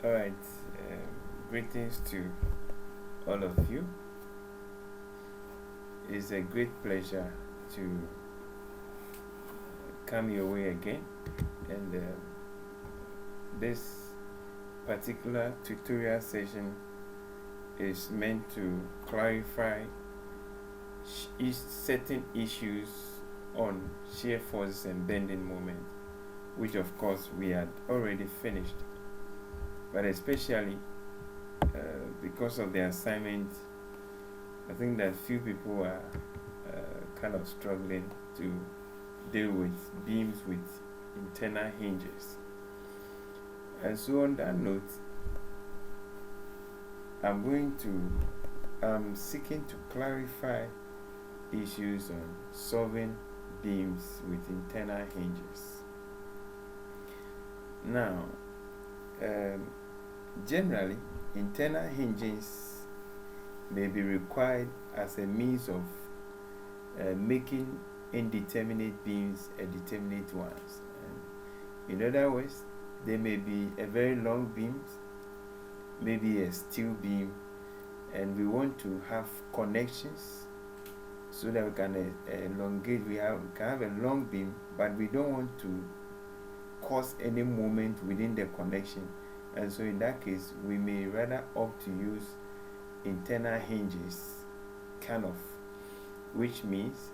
All right, greetings to all of you. It's a great pleasure to come your way again, and this particular tutorial session is meant to clarify certain issues on shear forces and bending moment, which of course we had already finished, but especially because of the assignment, I think that few people are kind of struggling to deal with beams with internal hinges. And so on that note, I'm seeking to clarify issues on solving beams with internal hinges. Now, generally, internal hinges may be required as a means of making indeterminate beams a determinate ones. And in other words, there may be a very long beam, maybe a steel beam, and we want to have connections so that we can elongate. We can have a long beam, but we don't want to cause any movement within the connection. And so in that case, we may rather opt to use internal hinges, kind of, which means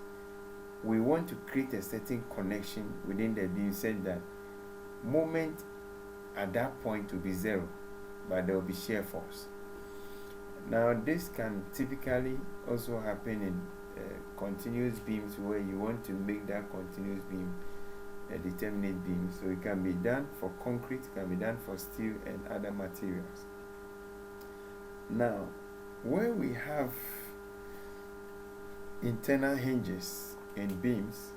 we want to create a certain connection within the beam such that moment at that point will be zero, but there will be shear force. Now this can typically also happen in continuous beams where you want to make that continuous beam a determinate beam. So it can be done for concrete, it can be done for steel and other materials. Now, where we have internal hinges in beams,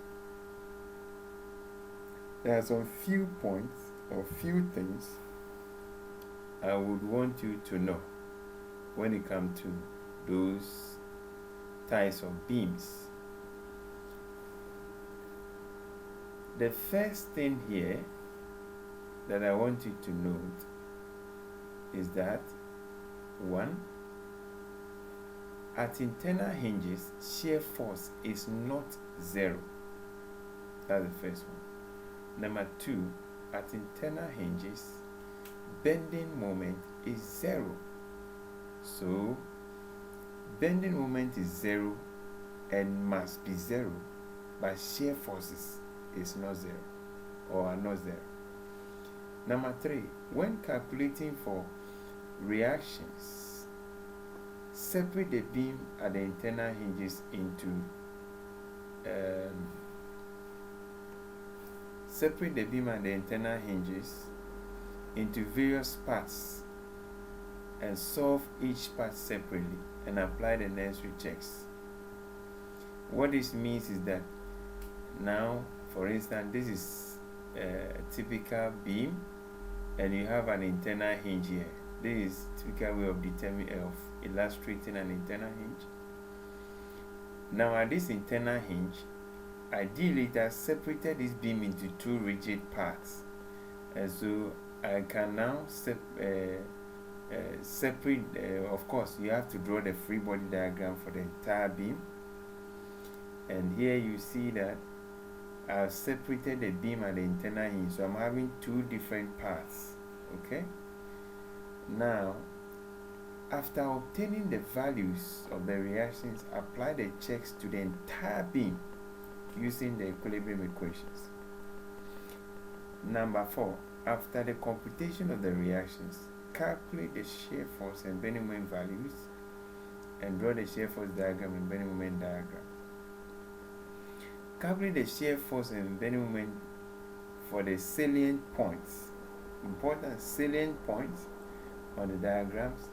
there are some few points or few things I would want you to know when it comes to those types of beams. The first thing here that I want you to note is that 1. At internal hinges, shear force is not zero. That's the first one. Number 2, at internal hinges, bending moment is zero. So, bending moment is zero and must be zero, but shear forces is not zero or are not zero. Number 3, when calculating for reactions, separate the beam at the internal hinges into various parts and solve each part separately and apply the necessary checks. What this means is that now, for instance, this is a typical beam and you have an internal hinge here. This is a typical way of illustrating an internal hinge. Now at this internal hinge, ideally it has separated this beam into 2 rigid parts, and so I can now separate. Of course, you have to draw the free body diagram for the entire beam, and here you see that I've separated the beam at the internal hinge, so I'm having 2 different parts. Okay. Now, after obtaining the values of the reactions, apply the checks to the entire beam using the equilibrium equations. Number 4, after the computation of the reactions, calculate the shear force and bending moment values and draw the shear force diagram and bending moment diagram. Calculate the shear force and bending moment for the salient points, important salient points on the diagrams,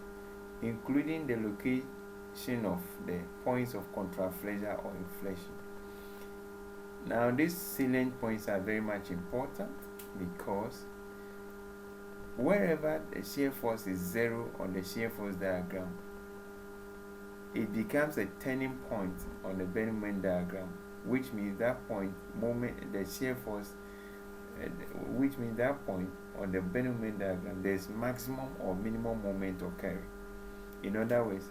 including the location of the points of contraflexion or inflection. Now these salient points are very much important because wherever the shear force is zero on the shear force diagram, it becomes a turning point on the bending moment diagram, which means that point moment the shear force which means that point on the bending moment diagram, there's maximum or minimum moment occurring. In other words,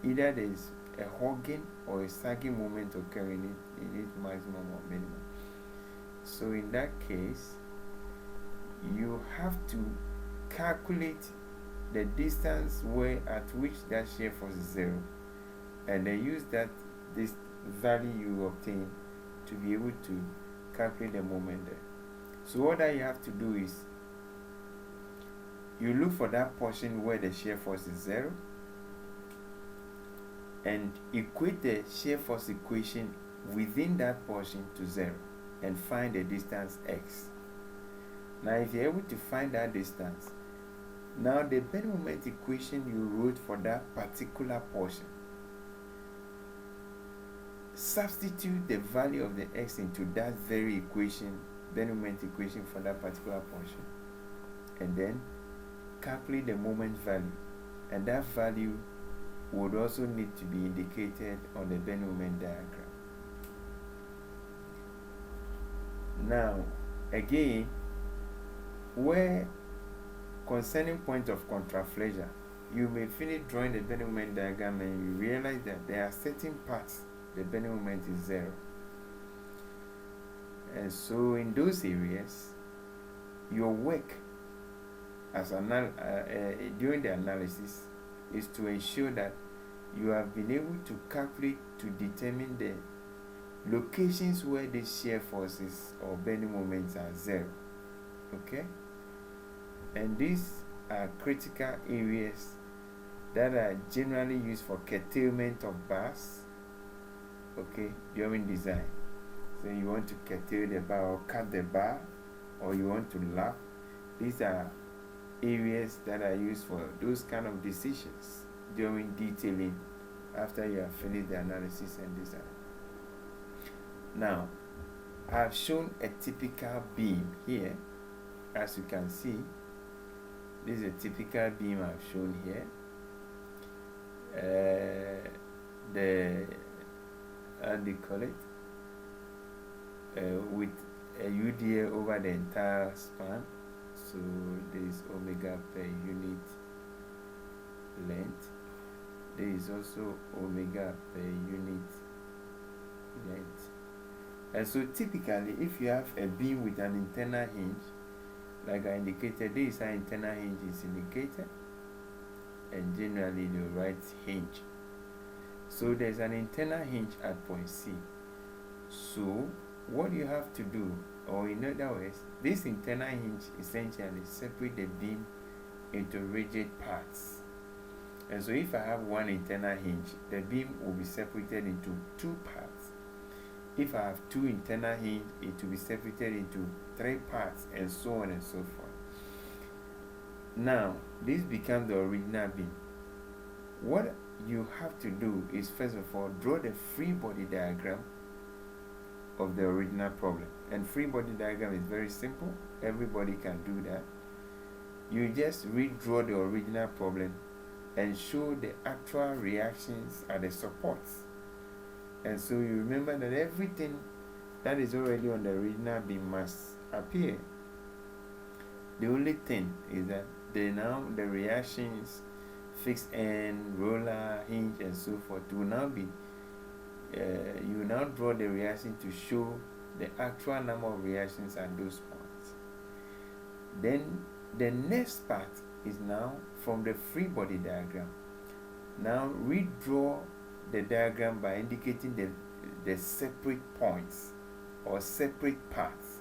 either there's a hugging or a sagging moment occurring in its maximum or minimum. So in that case, you have to calculate the distance at which that shear force is 0, and then use this value you obtain to be able to calculate the moment there. So what that you have to do is you look for that portion where the shear force is 0 and equate the shear force equation within that portion to 0 and find the distance x. Now if you're able to find that distance, now the bending moment equation you wrote for that particular portion, substitute the value of the x into that very equation, bending moment equation for that particular portion, and then calculate the moment value, and that value would also need to be indicated on the bending moment diagram. Now again, where concerning point of contraflexion, you may finish drawing the bending moment diagram and you realize that there are certain parts the bending moment is 0, and so in those areas your work as during the analysis is to ensure that you have been able to calculate to determine the locations where the shear forces or bending moments are 0. Okay, and these are critical areas that are generally used for curtailment of bars, okay, during design. So you want to curtail the bar or cut the bar, or you want to lap. These are areas that are used for those kind of decisions during detailing after you have finished the analysis and design. Now, I have shown a typical beam here. As you can see, this is a typical beam I've shown here. How do you call it? With a UDA over the entire span. So there is omega per unit length. There is also omega per unit length. And so typically, if you have a beam with an internal hinge, like I indicated, this is how internal hinge is indicated, and generally the right hinge. So there's an internal hinge at point C. So what you have to do, or in other words, this internal hinge essentially separates the beam into rigid parts. And so if I have one internal hinge, the beam will be separated into 2 parts. If I have 2 internal hinge, it will be separated into 3 parts, and so on and so forth. Now, this becomes the original beam. What you have to do is, first of all, draw the free body diagram of the original problem. And free body diagram is very simple. Everybody can do that. You just redraw the original problem and show the actual reactions at the supports. And so you remember that everything that is already on the original beam must appear. The only thing is that the reactions, fixed end, roller, hinge, and so forth will now be, you now draw the reaction to show the actual number of reactions at those points. Then the next part is now from the free body diagram. Now redraw the diagram by indicating the separate points or separate parts.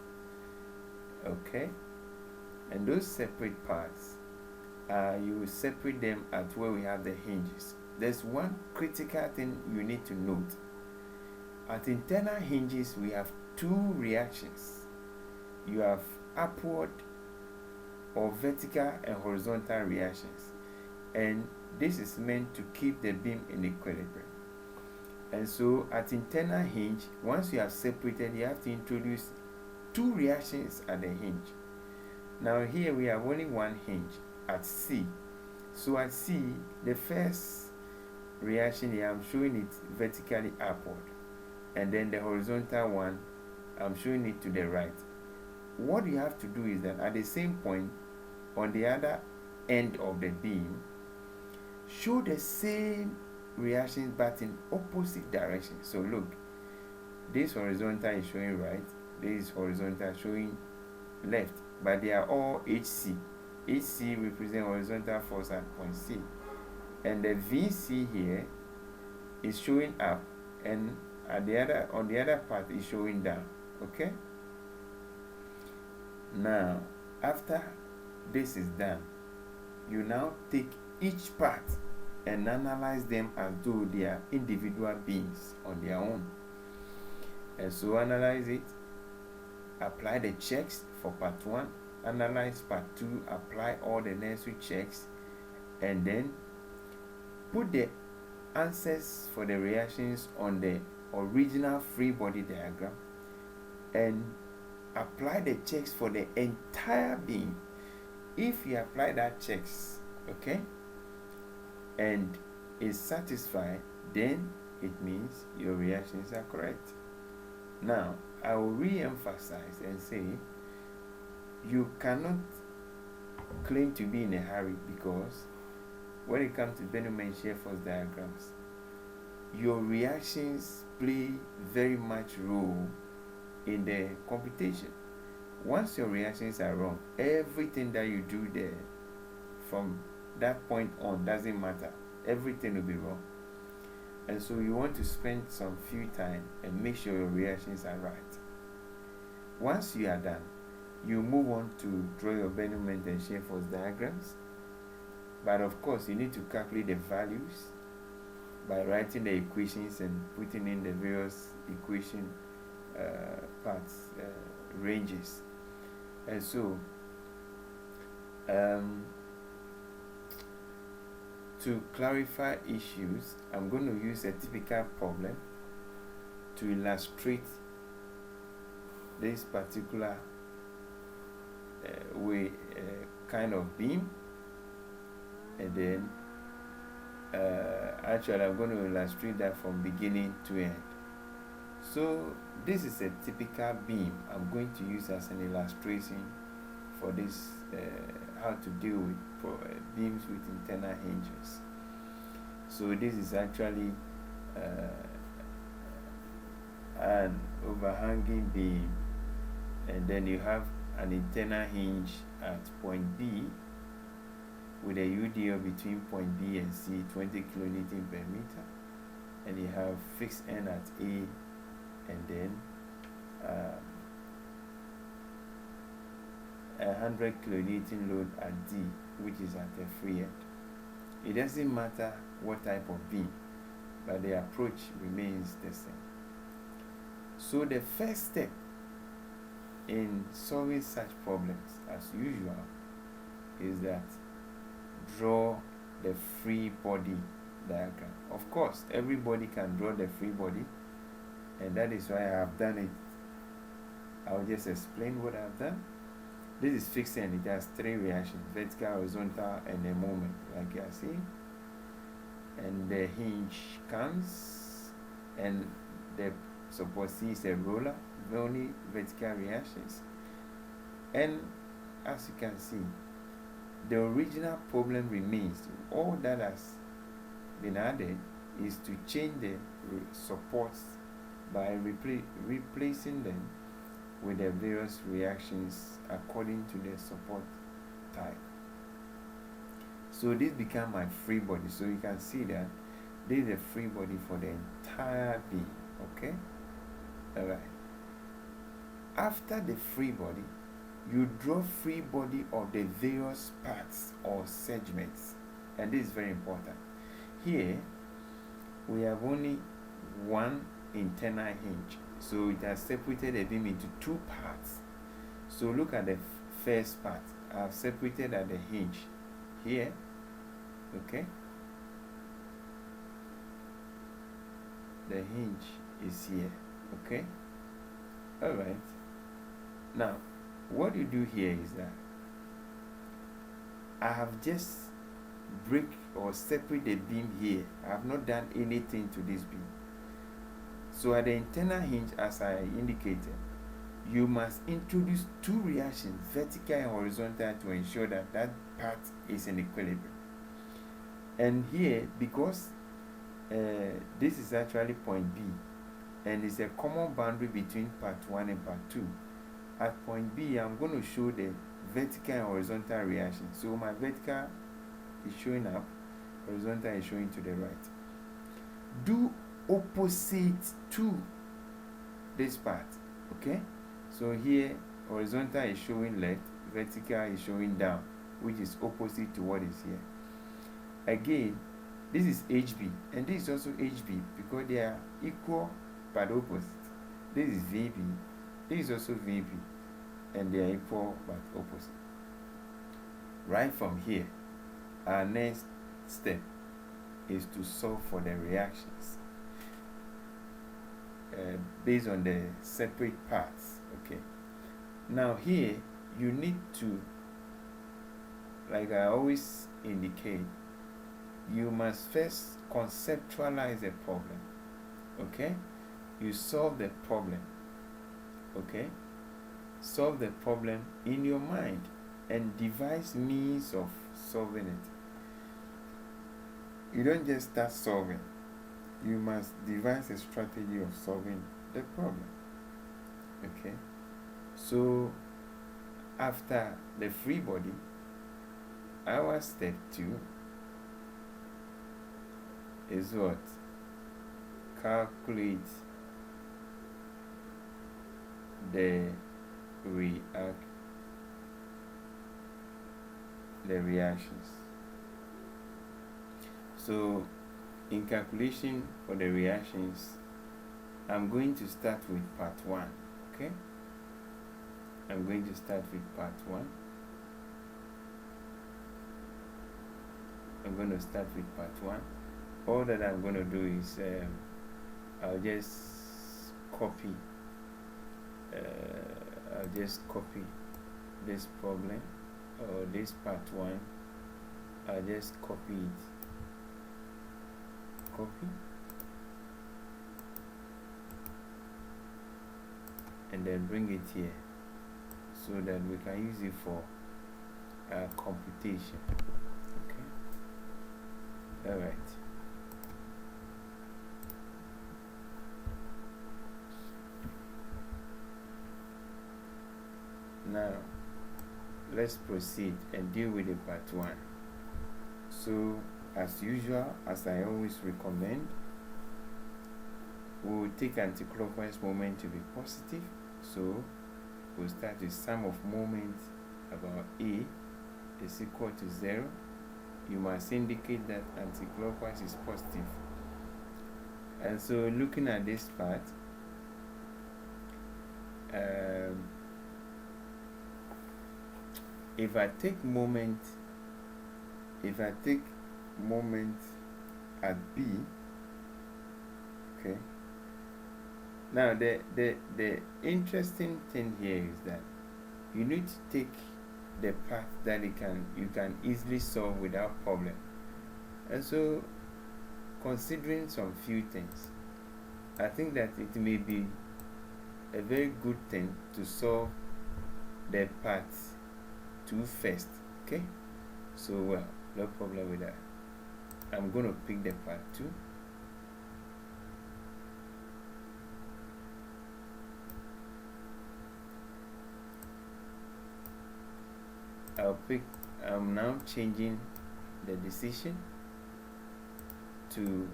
Okay, and those separate parts, you will separate them at where we have the hinges. There's one critical thing you need to note. At internal hinges, we have 2 reactions. You have upward or vertical and horizontal reactions, and this is meant to keep the beam in equilibrium. And so at internal hinge, once you have separated, you have to introduce 2 reactions at the hinge. Now here we have only one hinge at C. So at C, the first reaction here, I'm showing it vertically upward, and then the horizontal one, I'm showing it to the right. what you have to do is that at the same point, on the other end of the beam, show the same reactions but in opposite directions. So look, this horizontal is showing right, this horizontal showing left, but they are all HC. HC represent horizontal force at point C, and the VC here is showing up, and on the other part is showing down. Okay. Now, after this is done, you now take each part and analyze them as though they are individual beings on their own. And so analyze it, apply the checks for part 1, analyze part 2, apply all the necessary checks, and then put the answers for the reactions on the original free body diagram and apply the checks for the entire beam. If you apply that checks, okay, and is satisfied, then it means your reactions are correct. Now, I will re-emphasize and say you cannot claim to be in a hurry, because when it comes to Benjamin shear force diagrams, your reactions play very much role in the computation. Once your reactions are wrong, everything that you do there from that point on doesn't matter. Everything will be wrong. And so you want to spend some few time and make sure your reactions are right. Once you are done, you move on to draw your Benjamin and shear force diagrams. But of course, you need to calculate the values by writing the equations and putting in the various equation parts, ranges. And so, to clarify issues, I'm going to use a typical problem to illustrate this particular kind of beam, and then actually I'm going to illustrate that from beginning to end. So this is a typical beam I'm going to use as an illustration for this, how to deal with beams with internal hinges. So this is actually an overhanging beam, and then you have an internal hinge at point B with a UDL between point B and C 20 kilonewton per meter, and you have fixed end at A, and then 100 kilonewton load at D, which is at a free end. It doesn't matter what type of beam, but the approach remains the same. So the first step in solving such problems, as usual, is that draw the free body diagram. Of course, everybody can draw the free body, and that is why I have done it. I'll just explain what I've done. This is fixed end. It has 3 reactions: vertical, horizontal, and a moment, like you are seeing. And the hinge comes, and the support C is a roller, only vertical reactions. And as you can see, the original problem remains. All that has been added is to change the supports by replacing them with the various reactions according to the support type. So this becomes my free body. So you can see that this is a free body for the entire beam. Okay? Alright. After the free body, you draw free body of the various parts or segments. And this is very important. Here, we have only one internal hinge. So it has separated the beam into 2 parts. So look at the first part. I have separated at the hinge here. Okay? The hinge is here. Okay? Alright. Now, what you do here is that I have just break or separate the beam here. I have not done anything to this beam. So at the internal hinge, as I indicated, you must introduce two reactions, vertical and horizontal, to ensure that that part is in equilibrium. And here, because this is actually point B, and it's a common boundary between part 1 and part 2, at point B, I'm going to show the vertical and horizontal reaction. So my vertical is showing up, horizontal is showing to the right. Do opposite to this part, okay? So here, horizontal is showing left, vertical is showing down, which is opposite to what is here. Again, this is HB, and this is also HB because they are equal but opposite. This is VB, this is also VB, and they are equal but opposite. Right from here, our next step is to solve for the reactions based on the separate parts. Okay. Now here, you need to, like I always indicate, you must first conceptualize the problem. Okay? You solve the problem. Okay? Solve the problem in your mind and devise means of solving it. You don't just start solving. You must devise a strategy of solving the problem. Okay? So, after the free body, our step 2 is what? Calculate the reactions. So, in calculation for the reactions, I'm going to start with part 1. Okay? I'm going to start with part 1. I'm going to start with part 1. All that I'm going to do is I'll just copy this problem, or this part 1. I'll just copy it. Copy. And then bring it here so that we can use it for computation. Okay. All right. Now, let's proceed and deal with the part 1. So, as usual, as I always recommend, we will take anticlockwise moment to be positive. So, we'll start with sum of moments about A is equal to 0. You must indicate that anticlockwise is positive. And so, looking at this part, if I take moment at B, okay. Now the interesting thing here is that you need to take the path that you can easily solve without problem. And so, considering some few things, I think that it may be a very good thing to solve the part 2 first. Okay? So, well, no problem with that. I'm going to pick the part 2. I'm now changing the decision to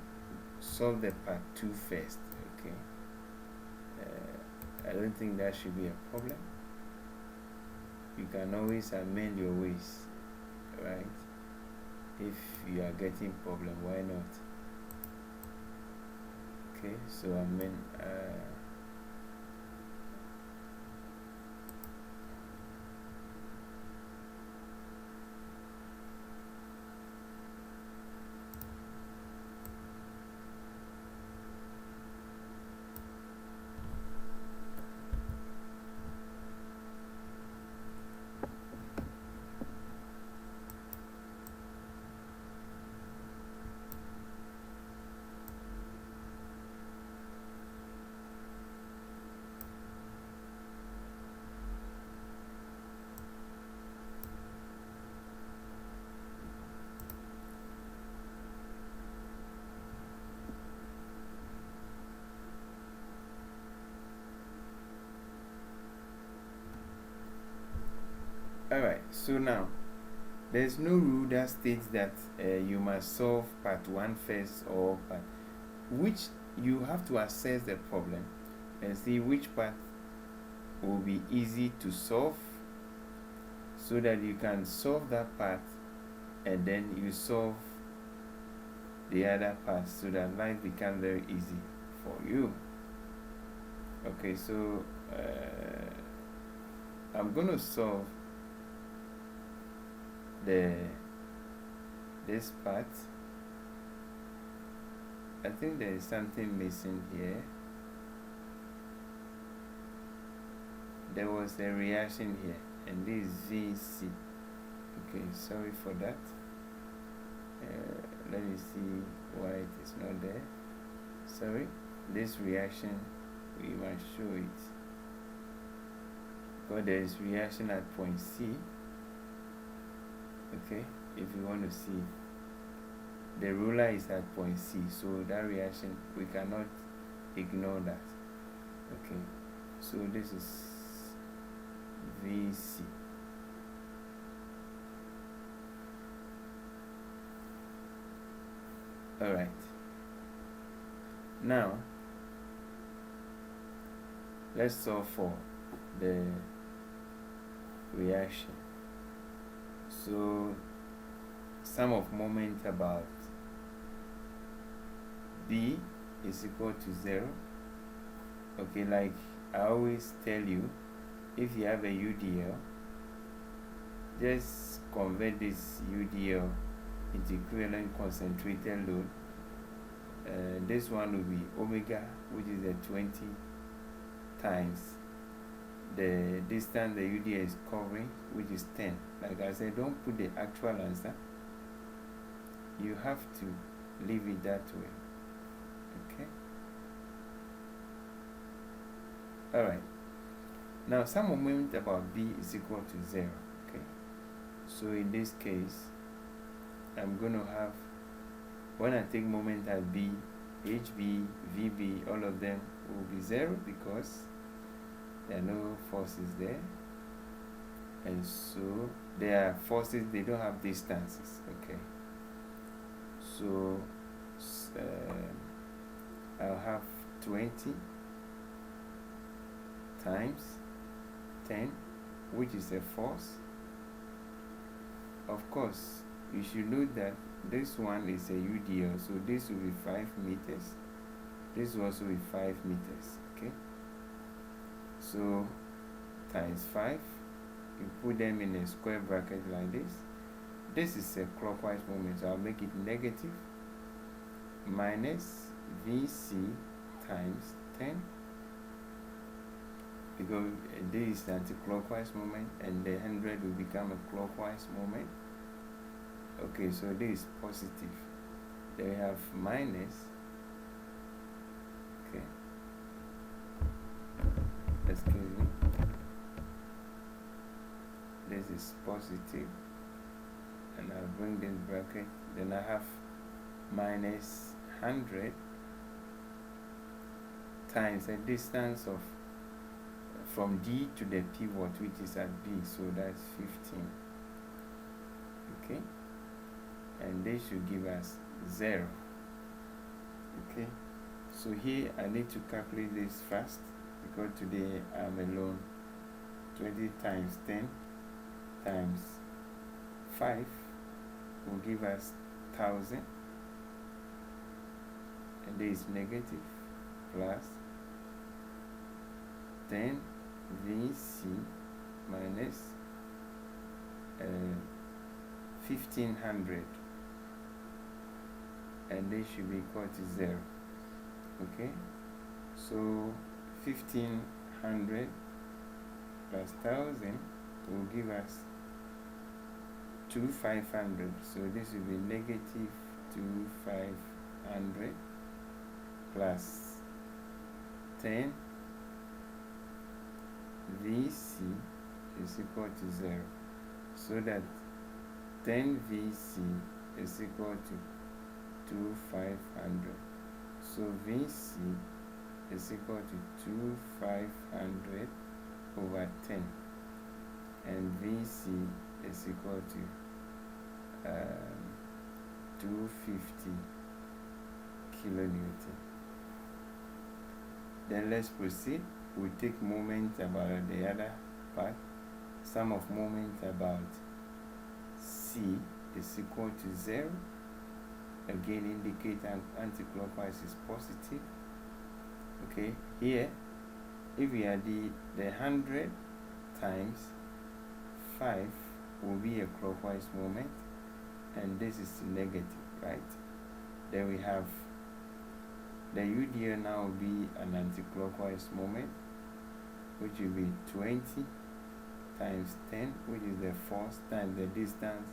solve the part 2 first. Okay? I don't think that should be a problem. You can always amend your ways, right? If you are getting problem, why not? Okay, so amend. Alright, so now there's no rule that states that you must solve part 1 first, or part which you have to assess the problem and see which part will be easy to solve, so that you can solve that part and then you solve the other part, so that life becomes very easy for you. Okay, so I'm going to solve this part. I think there is something missing here. There was a reaction here, and this is VC. Okay, sorry for that. Let me see why it is not there. Sorry, this reaction, we must show it, because there is reaction at point C. Okay, if you want to see, the ruler is at point C, so that reaction, we cannot ignore that. Okay, so this is VC. Alright, now let's solve for the reaction. So sum of moment about B is equal to 0. Okay, like I always tell you, if you have a UDL, just convert this UDL into equivalent concentrated load. This one will be omega, which is the 20 times the distance the UDL is covering, which is 10. Like I said, don't put the actual answer. You have to leave it that way. Okay. Alright. Now, some moment about B is equal to 0. Okay. So in this case, I'm going to have, when I take moment at B, HB, VB, all of them will be 0, because there are no forces there. And so there are forces, they don't have distances. Okay. So I'll have 20 times 10, which is a force. Of course, you should know that this one is a UDL, so this will be 5 meters. This will also be 5 meters. Okay. So times 5, you put them in a square bracket like this. This is a clockwise moment, so I'll make it negative minus VC times 10, because this is anti-clockwise moment, and the 100 will become a clockwise moment. Okay, so this is positive. Then we have minus. Okay, excuse me. This is positive, and I'll bring this bracket. Then I have minus 100 times a distance of from D to the pivot, which is at B, so that's 15. Okay, and this should give us 0. Okay, so here I need to calculate this fast, because today I'm alone. 20 times 10 times 5 will give us 1000, and this is negative, plus 10 VC minus 1500, and this should be equal to 0. Okay, so 1500 plus 1000 will give us 2500, so this will be negative 2500 plus 10 VC is equal to 0, so that 10 VC is equal to 2500. So VC is equal to 2500 over 10. and VC is equal to 250 kilonewton. Then let's proceed. We take moment about the other part. Sum of moment about C is equal to 0. Again, indicate anti-clockwise is positive. Okay, here if we add the 100 times 5 will be a clockwise moment, and this is negative, right? Then we have the UDL now will be an anti-clockwise moment, which will be 20 times 10, which is the force, times the distance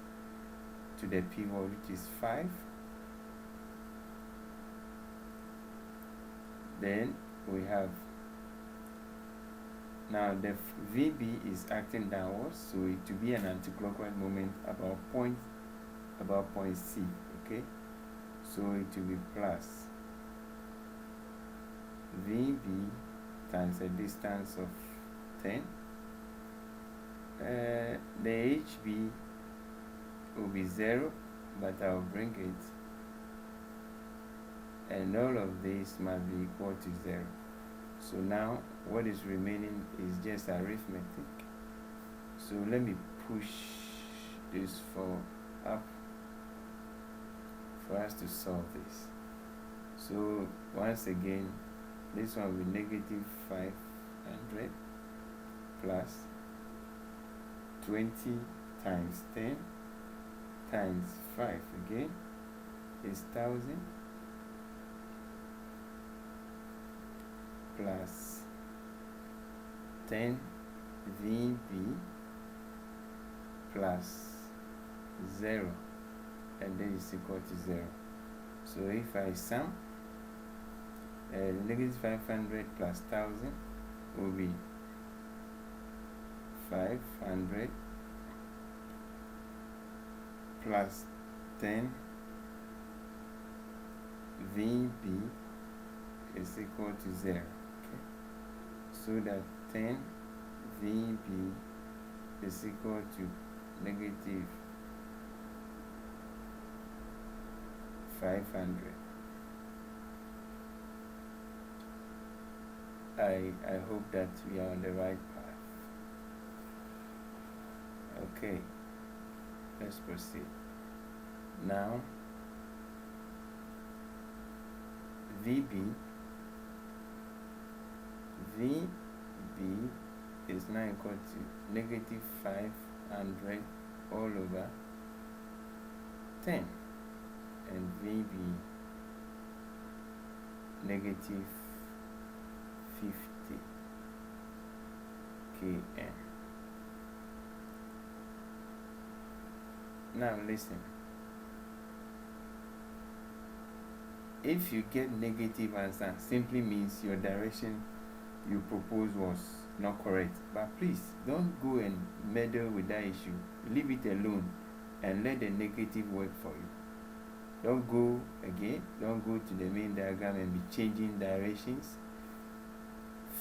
to the pivot, which is 5. Then we have now the VB is acting downwards, so it will be an anti-clockwise moment about point C. Okay, so it will be plus VB times a distance of 10. The HB will be 0, but I'll bring it, and all of this must be equal to 0. So now what is remaining is just arithmetic. So let me push this up for us to solve this. So once again, this one will be negative 500 plus 20 times 10 times 5 again is 1000 plus 10 VB plus 0, and then is equal to 0. So if I sum, negative 500 plus 1000 will be 500 plus 10 VB is equal to 0. Okay, so that 10 VB is equal to negative 500. I hope that we are on the right path. Okay, let's proceed. Now VB is now equal to negative 500 all over 10, and VB negative 50 kN. Now listen. If you get negative answer, simply means your direction you proposed was not correct. But please don't go and meddle with that issue. Leave it alone and let the negative work for you. Don't go to the main diagram and be changing directions.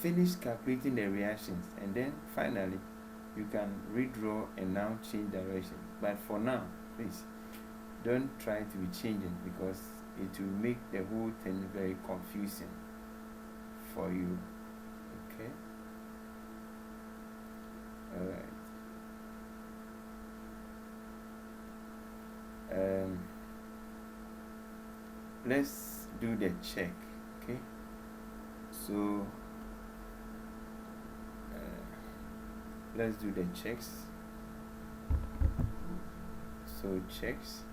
Finish calculating the reactions, and then finally you can redraw and now change direction. But for now, please don't try to be changing, because it will make the whole thing very confusing for you. Okay, all right. Let's do the check. Okay, so let's do the checks. So checks,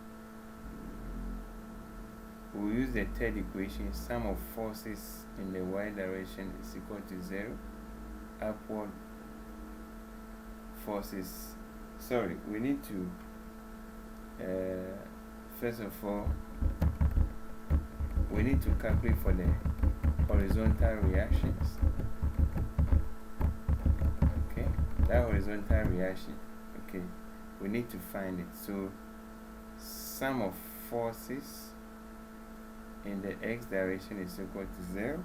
we'll use the third equation. Sum of forces in the y direction is equal to 0. Upward forces, we need to first of all, we need to calculate for the horizontal reactions. Okay, that horizontal reaction, okay, we need to find it. So sum of forces in the x direction is equal to 0,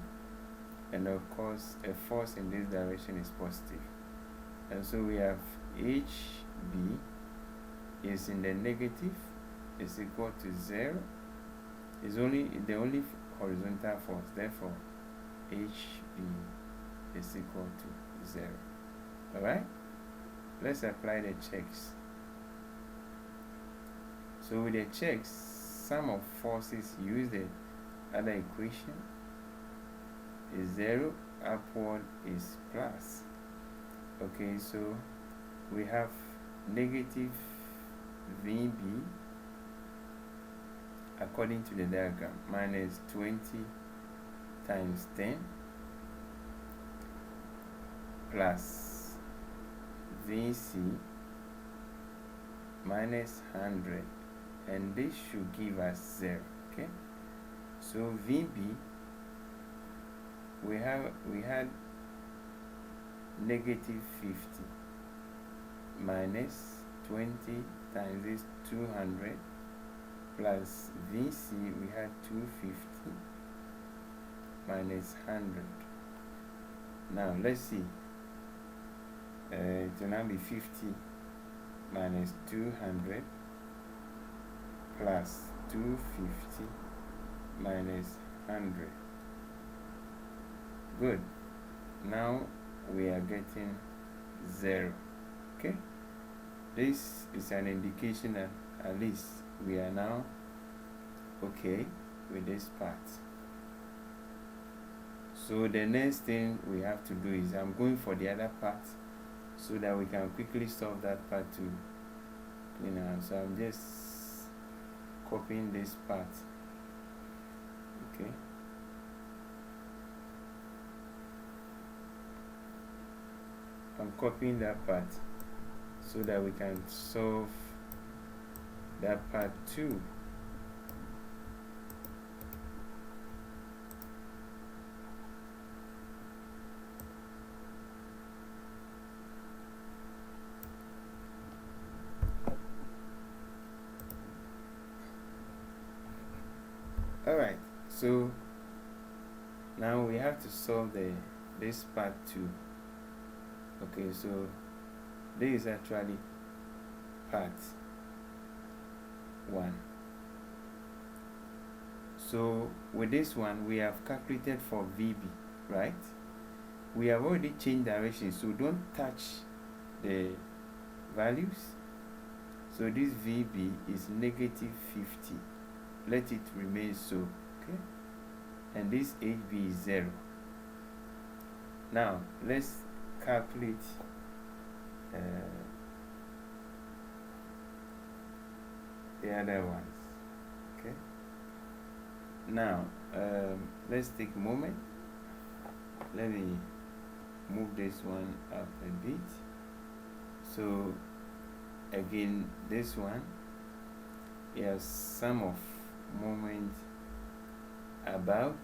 and of course a force in this direction is positive, and so we have HB is in the negative is equal to 0 is only the only horizontal force, therefore HB is equal to 0. Alright, let's apply the checks. So with the checks, sum of forces, use the other equation, is 0, upward is plus. Okay, so we have negative VB according to the diagram minus 20 times 10 plus VC minus 100, and this should give us 0. Okay, so VB we had negative 50 minus 20 times this 200 plus VC we had 250 minus 100. Now let's see, it will now be 50 minus 200 plus 250 minus 100. Good. Now we are getting 0. Okay, this is an indication that at least we are now okay with this part. So the next thing we have to do is I'm going for the other part so that we can quickly solve that part too. So I'm just copying this part. Okay, I'm copying that part so that we can solve that part too. Alright, so now we have to solve this part too. Okay, so this is actually part 1. So with this one we have calculated for VB, right? We have already changed direction, so don't touch the values. So this VB is negative 50. Let it remain so. Okay, and this HB is 0. Now let's calculate the other ones. Okay, now let's take a moment. Let me move this one up a bit. So again, this one is sum of moment about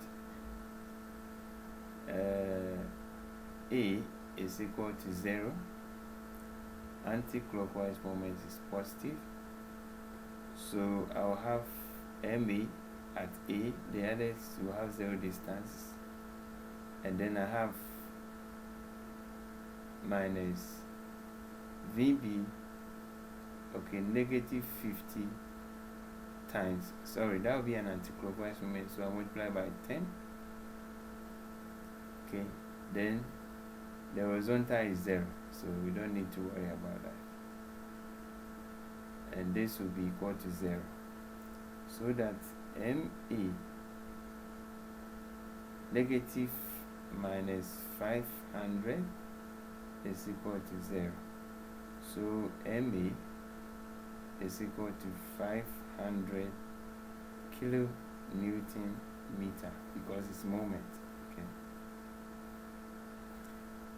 A is equal to 0, anti-clockwise moment is positive, so I'll have MA at A, the others will have 0 distance, and then I have minus VB, okay, negative 50 times, sorry, that will be an anti-clockwise moment, so I multiply by 10. Okay, then the horizontal is 0, so we don't need to worry about that, and this will be equal to 0, so that MA negative minus 500 is equal to 0, so MA is equal to 500 kilonewton meter because it's moment. Okay,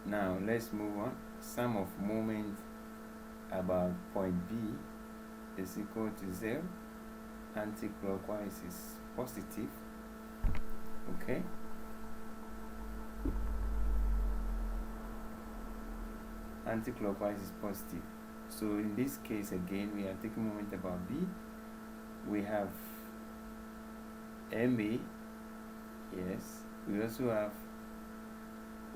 now let's move on. Sum of moment about point B is equal to 0, anti-clockwise is positive. Okay, anti-clockwise is positive. So in this case again we are taking moment about B. We have MA, yes, we also have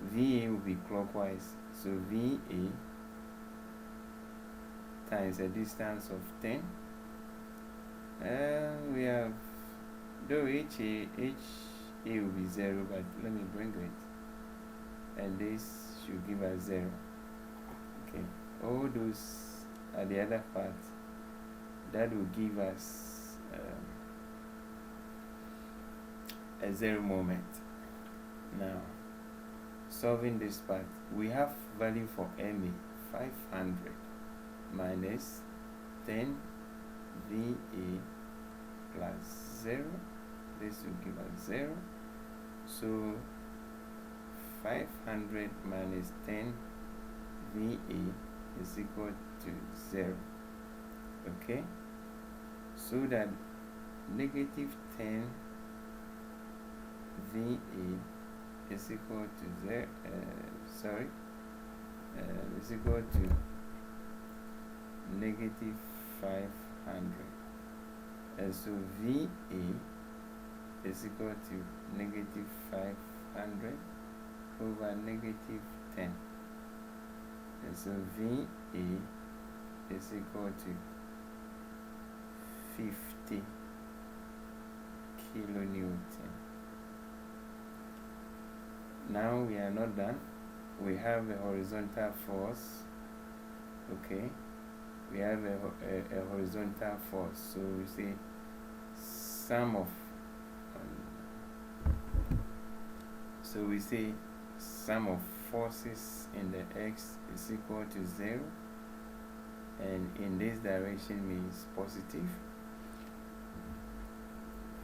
VA will be clockwise, so VA times a distance of 10. We have, though HA will be 0, but let me bring it, and this should give us 0. Okay, all those are the other part that will give us a 0 moment. Now, solving this part, we have value for MA 500 minus 10 VA plus 0. This will give us 0. So 500 minus 10 VA is equal to 0. Okay, so that negative 10 VA is equal to 0, is equal to negative 500, and so VA is equal to negative 500 over negative 10, and so VA is equal to 50 kilonewton. Now we are not done. We have a horizontal force. Okay, we have a horizontal force. So we say sum of forces in the x is equal to 0, and in this direction means positive.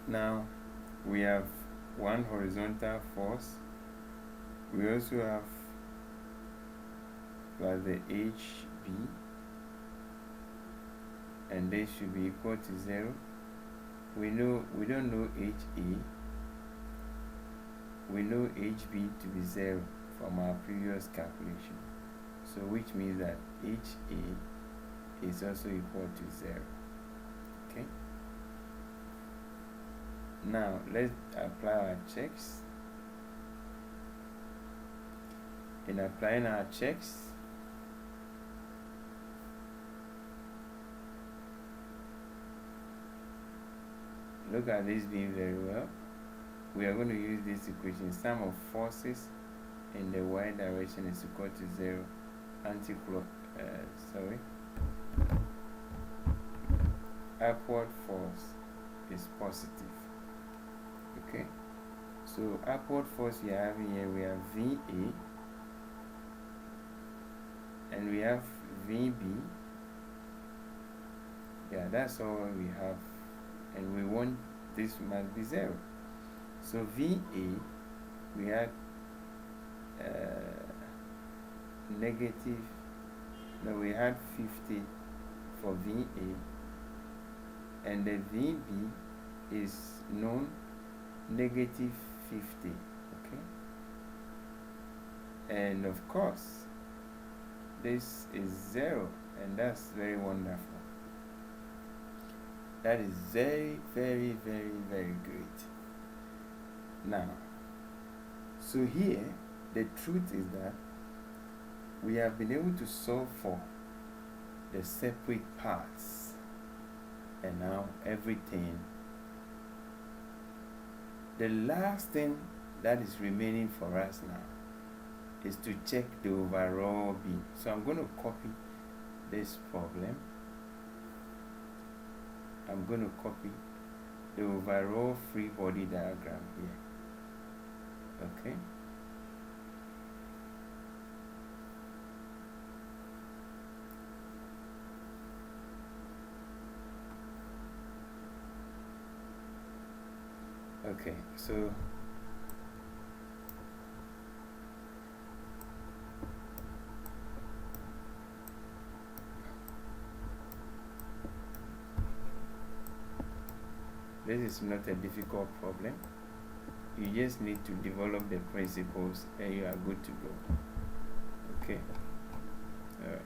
Now we have one horizontal force. We also have plus the HB, and they should be equal to 0. We don't know HA. We know HB to be 0 from our previous calculation. So which means that HA is also equal to 0. Okay. Now let's apply our checks. In applying our checks, look at this being very well. We are going to use this equation. Sum of forces in the y direction is equal to 0. Upward force is positive. Okay, so upward force we are having here, we have VA and we have VB. Yeah, that's all we have, and we want this must be 0. So VA, we had we had 50 for VA, and the VB is known, negative 50. Okay, and of course this is 0, and that's very wonderful. That is very, very, very, very great. Now, so here the truth is that we have been able to solve for the separate parts, and now everything. The last thing that is remaining for us now is to check the overall beam. So I'm going to copy this problem. I'm going to copy the overall free body diagram here. Okay. Okay, so this is not a difficult problem. You just need to develop the principles and you are good to go. Okay. All right.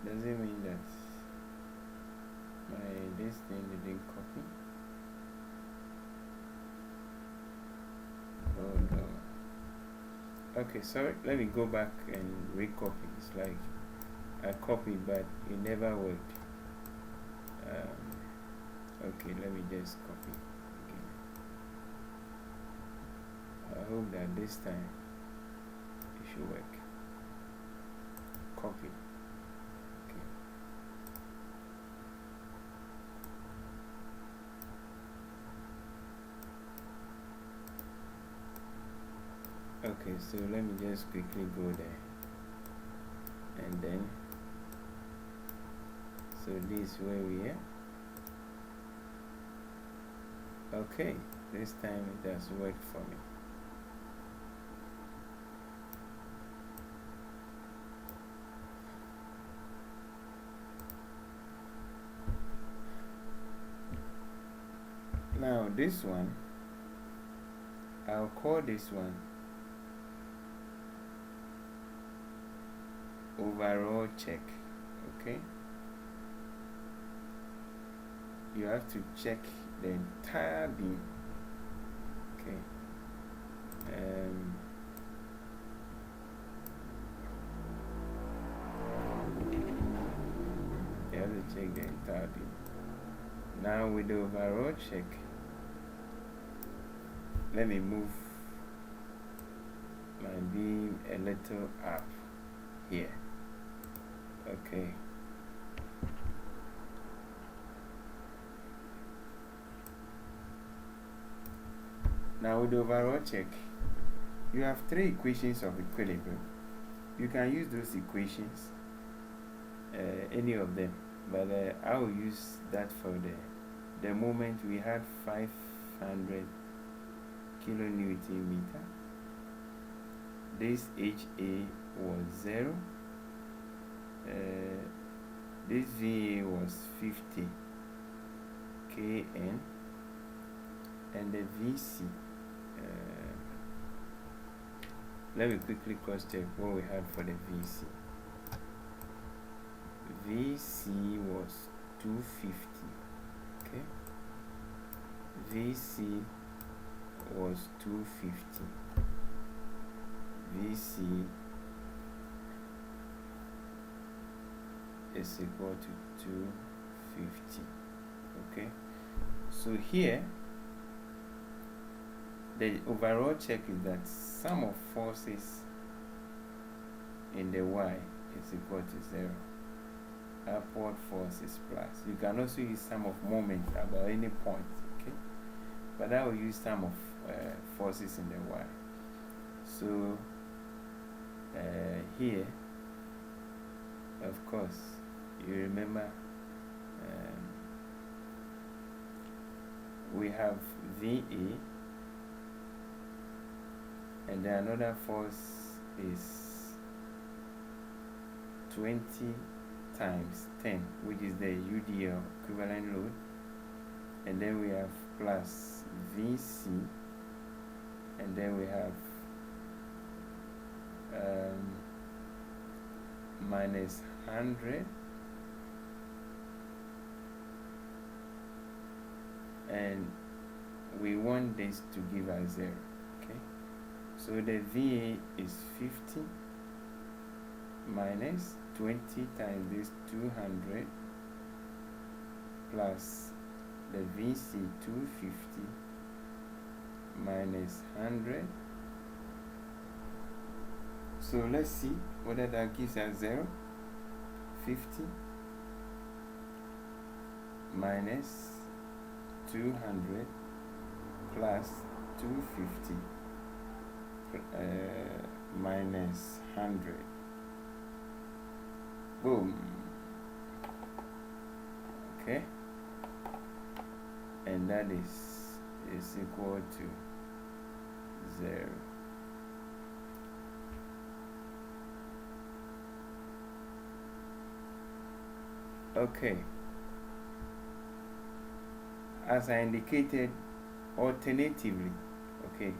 Does it mean that this thing didn't copy. Oh no. Okay, sorry, let me go back and recopy. It's like I copied but it never worked. Okay, let me just copy again. I hope that this time it should work. Copy. Okay, so let me just quickly go there, and then so this is where we are. Okay, this time it has worked for me. Now this one, I'll call this one overall check. Okay, you have to check the entire beam. Okay, you have to check the entire beam. Now with the overall check, let me move my beam a little up here. Okay, now with the overall check, you have three equations of equilibrium. You can use those equations, any of them, but I will use that for the moment. We had 500 kilonewton meter. This HA was 0. This VA was 50 kN, and the VC, let me quickly cross check what we had for the VC. VC was 250. Okay, VC was 250. VC is equal to 250. Okay, so here the overall check is that sum of forces in the Y is equal to 0. Upward force is plus. You can also use sum of moment about any point. Okay, but I will use sum of forces in the Y. So here, of course, you remember we have VA, and then another force is 20 times 10, which is the UDL equivalent load, and then we have plus VC, and then we have minus 100, and we want this to give us 0. Okay, so the VA is 50 minus 20 times this 200 plus the VC 250 minus 100. So let's see whether that gives us 0. 50 minus 200 plus 250 minus 100. Boom. Okay, and that is equal to 0. Okay, as I indicated, alternatively. Okay,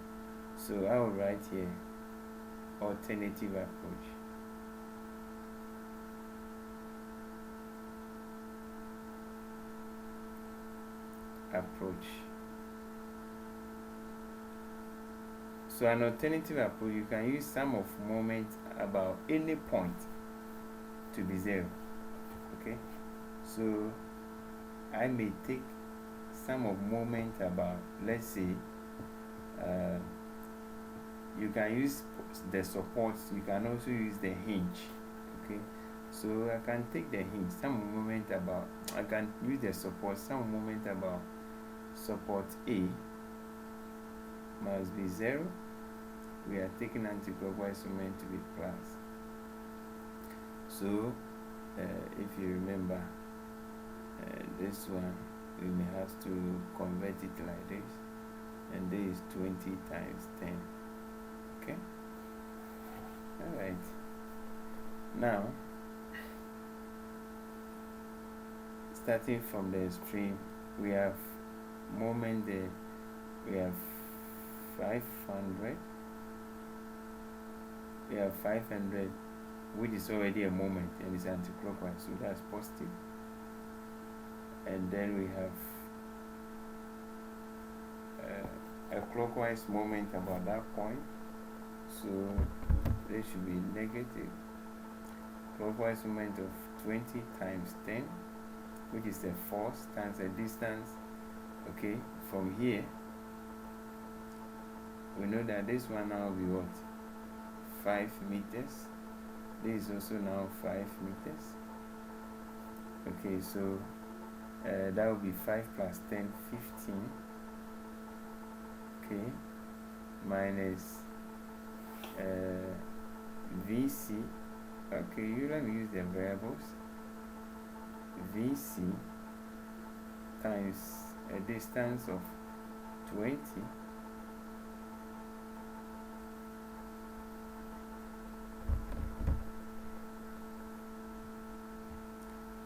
so I will write here alternative approach. approach. So an alternative approach, you can use sum of moment about any point to be 0. Okay, so I may take sum of moment about, let's say, you can use the supports, you can also use the hinge. Okay, so I can take the hinge, sum of moment about, I can use the support, sum of moment about support A must be 0. We are taking anti-clockwise moment to be plus. So if you remember, this one we may have to convert it like this, and this is 20 times 10. Okay, all right. Now, starting from the extreme, we have moment there. We have 500. We have 500, which is already a moment and is anti-clockwise, so that's positive. And then we have a clockwise moment about that point, so there should be negative. Clockwise moment of 20 times 10, which is the force times the distance. Okay, from here we know that this one now will be what? 5 meters. This is also now 5 meters. Okay, so that will be 5 plus 10, 15. Okay, minus VC. Okay, you let me use the variables. VC times a distance of 20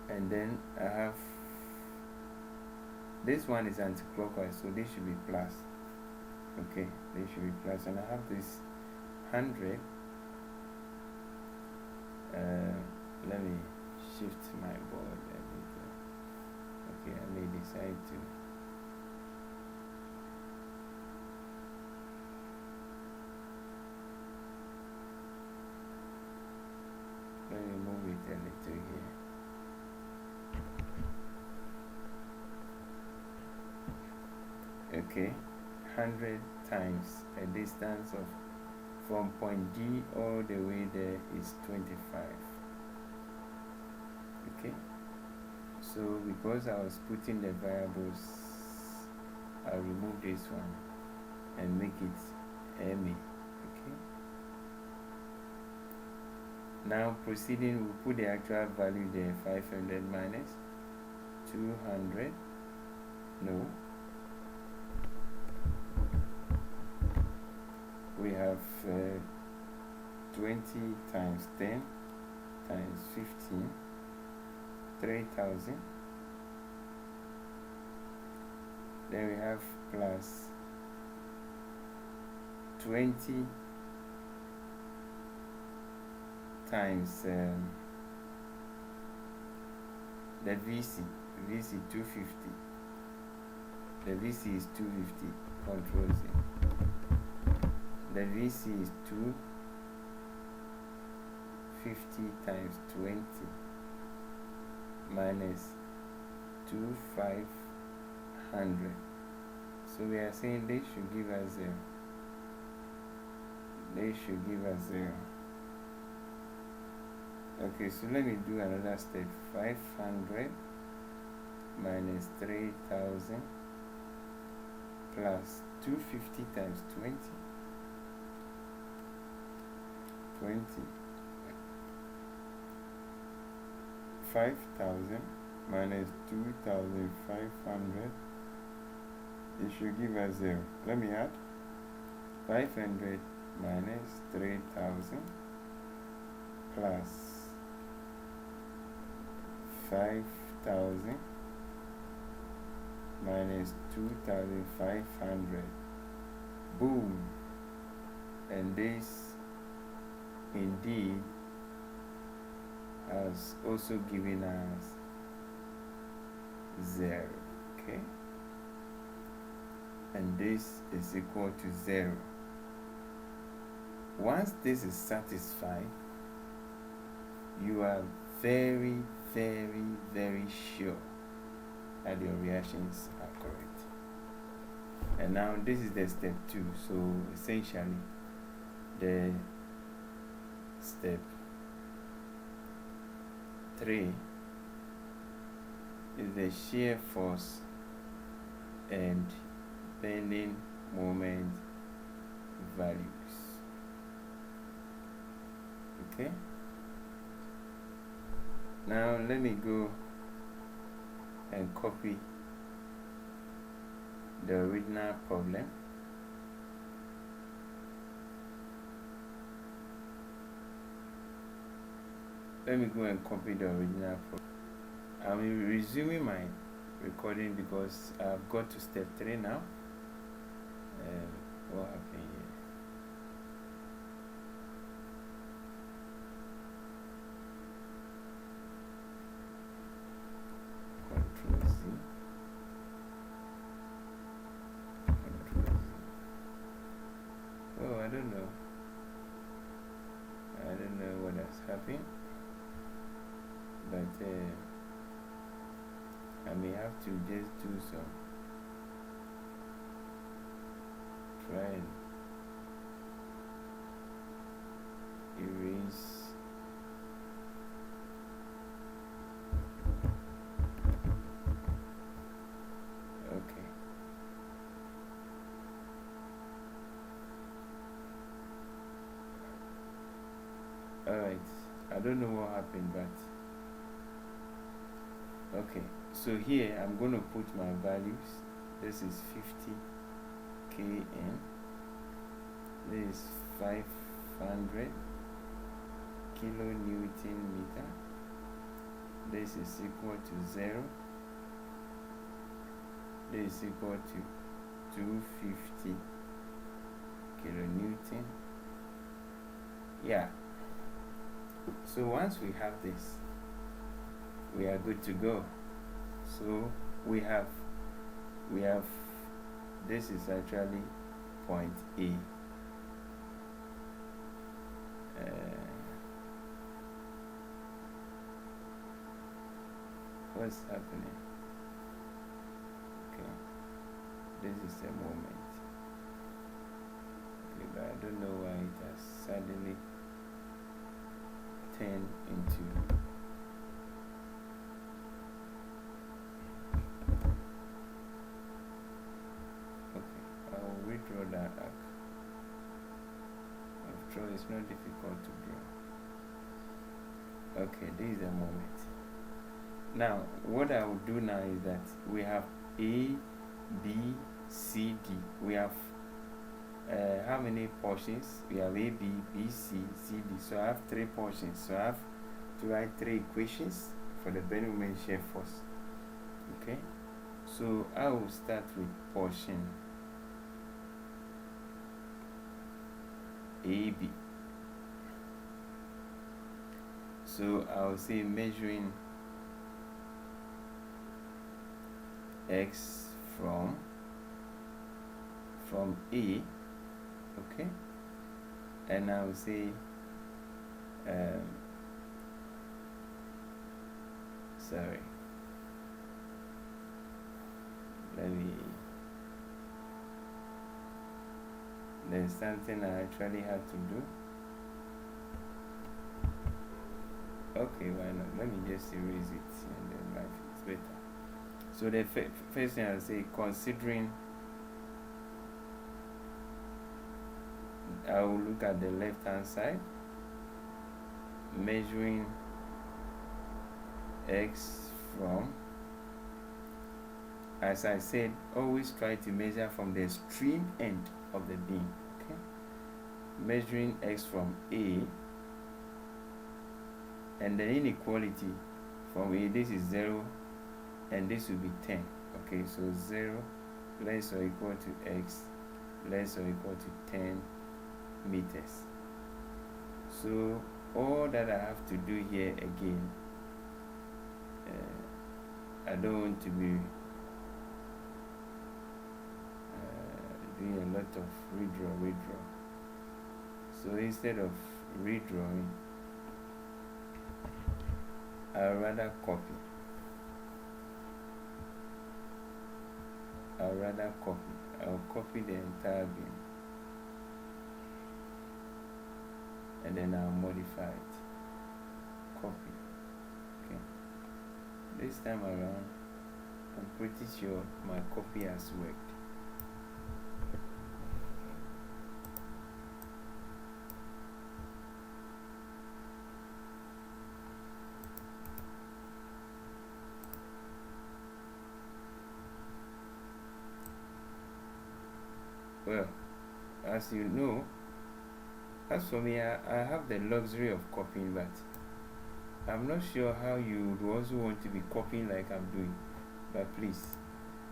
and then I have this one is anti-clockwise, so this should be plus. Okay, this should be plus, and I have this 100. Let me shift my board a bit. Okay, I may decide to let me move it a little here. Okay, 100 times a distance of from point D all the way there is 25. Okay, so because I was putting the variables, I'll remove this one and make it MA. Okay, now proceeding, we'll put the actual value there, 500 minus 200. No, we have 20 times 10 times 15, 3,000. Then we have plus 20 times the VC 250. The VC is 250, Control Z. The VC is 250 times 20 minus 2,500. So we are saying they should give us 0. They should give us 0. Okay, so let me do another step. 500 minus 3,000 plus 250 times 20. 5,000 minus 2,500, it should give us 0. Let me add 500 minus 3,000 plus 5,000 minus 2,500. Boom. And this indeed has also given us 0. Okay, and this is equal to 0. Once this is satisfied, you are very, very, very sure that your reactions are correct. And now this is the step 2. So essentially, the step 3 is the shear force and bending moment values. Okay, now let me go and copy the original problem. Let me go and copy the original problem. I'm resuming my recording because I've got to step 3 now. What happened here? Control Z. Control Z. Oh, I don't know. I don't know what has happened, but I may have to just do some try and erase. Okay. Alright, I don't know what happened, but okay, so here I'm going to put my values. This is 50 kN, this is 500 kilonewton meter, this is equal to 0, this is equal to 250 kilonewton. Yeah, so once we have this, we are good to go. So we have this is actually point A. What's happening? Okay, this is a moment. Okay, but I don't know why it has suddenly turned into draw that arc. After all, it's not difficult to draw. Okay, this is a moment. Now, what I will do now is that we have A, B, C, D. We have how many portions? We have A, B, B, C, C, D. So I have 3 portions. So I have to write 3 equations for the bending moment shear force. Okay, so I will start with portion AB. So I'll say measuring X from A, okay, and I'll say sorry, there's something I actually have to do. Okay, why not? Let me just erase it and then life is better. So the first thing I'll say, considering, I will look at the left hand side, measuring X from, as I said, always try to measure from the extreme end of the beam. Okay, measuring X from A, and the inequality from A, this is 0 and this will be 10. Okay, so 0 less or equal to X less or equal to 10 meters. So all that I have to do here again, I don't want to be lot of redraw. So instead of redrawing, I'll rather copy. I'll copy the entire beam and then I'll modify it. Copy. Okay. This time around, I'm pretty sure my copy has worked. Well, as you know, as for me, I have the luxury of copying, but I'm not sure how you would also want to be copying like I'm doing. But please,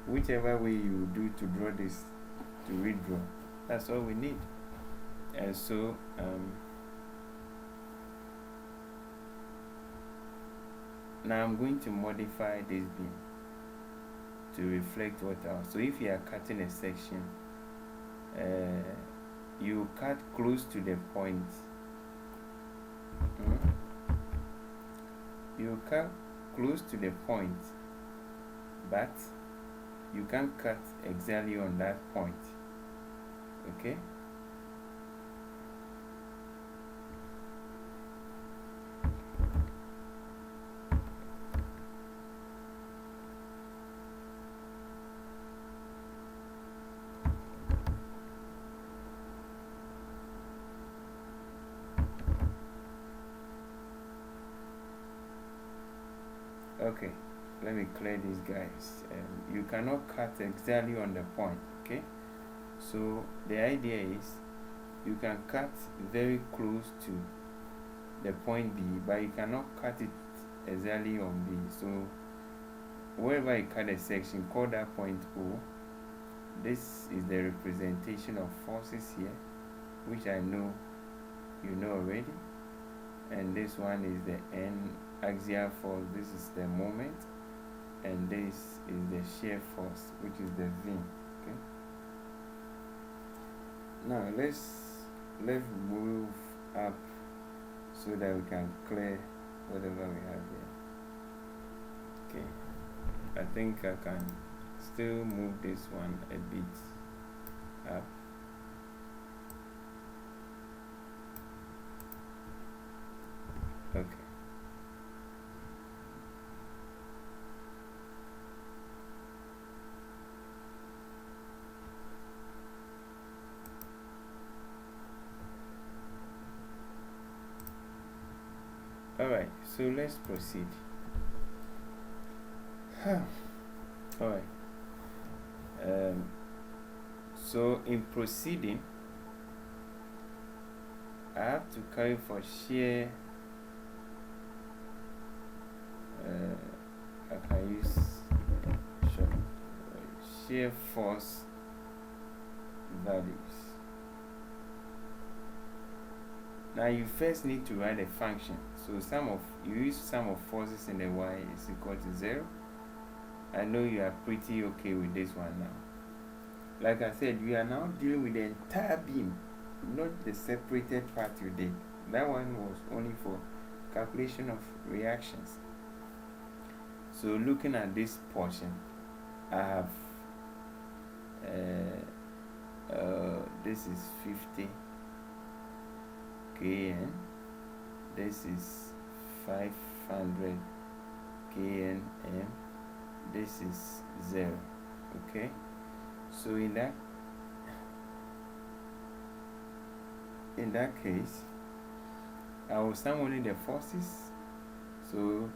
whichever way you do to draw this, to redraw, that's all we need. And so, now I'm going to modify this beam to reflect what else. So if you are cutting a section, you cut close to the point. You cut close to the point, but you can't cut exactly on that point. Okay? Okay, let me clear these guys. You cannot cut exactly on the point. Okay, so the idea is you can cut very close to the point B, but you cannot cut it exactly on B. So wherever you cut a section, call that point O. This is the representation of forces here, which I know you know already. And this one is the N axial force. This is the moment, and this is the shear force, which is the V. Okay. Now let's move up so that we can clear whatever we have here. Okay. I think I can still move this one a bit up. Okay. Alright, so let's proceed. Alright. So in proceeding, I have to carry for shear. I can use shear force values. Now you first need to write a function. So you use sum of forces in the y is equal to 0. I know you are pretty okay with this one now. Like I said, we are now dealing with the entire beam, not the separated part you did. That one was only for calculation of reactions. So looking at this portion, I have this is 50 kN, this is 500 kNm, this is 0. Okay, so in that case, I will sum only the forces. So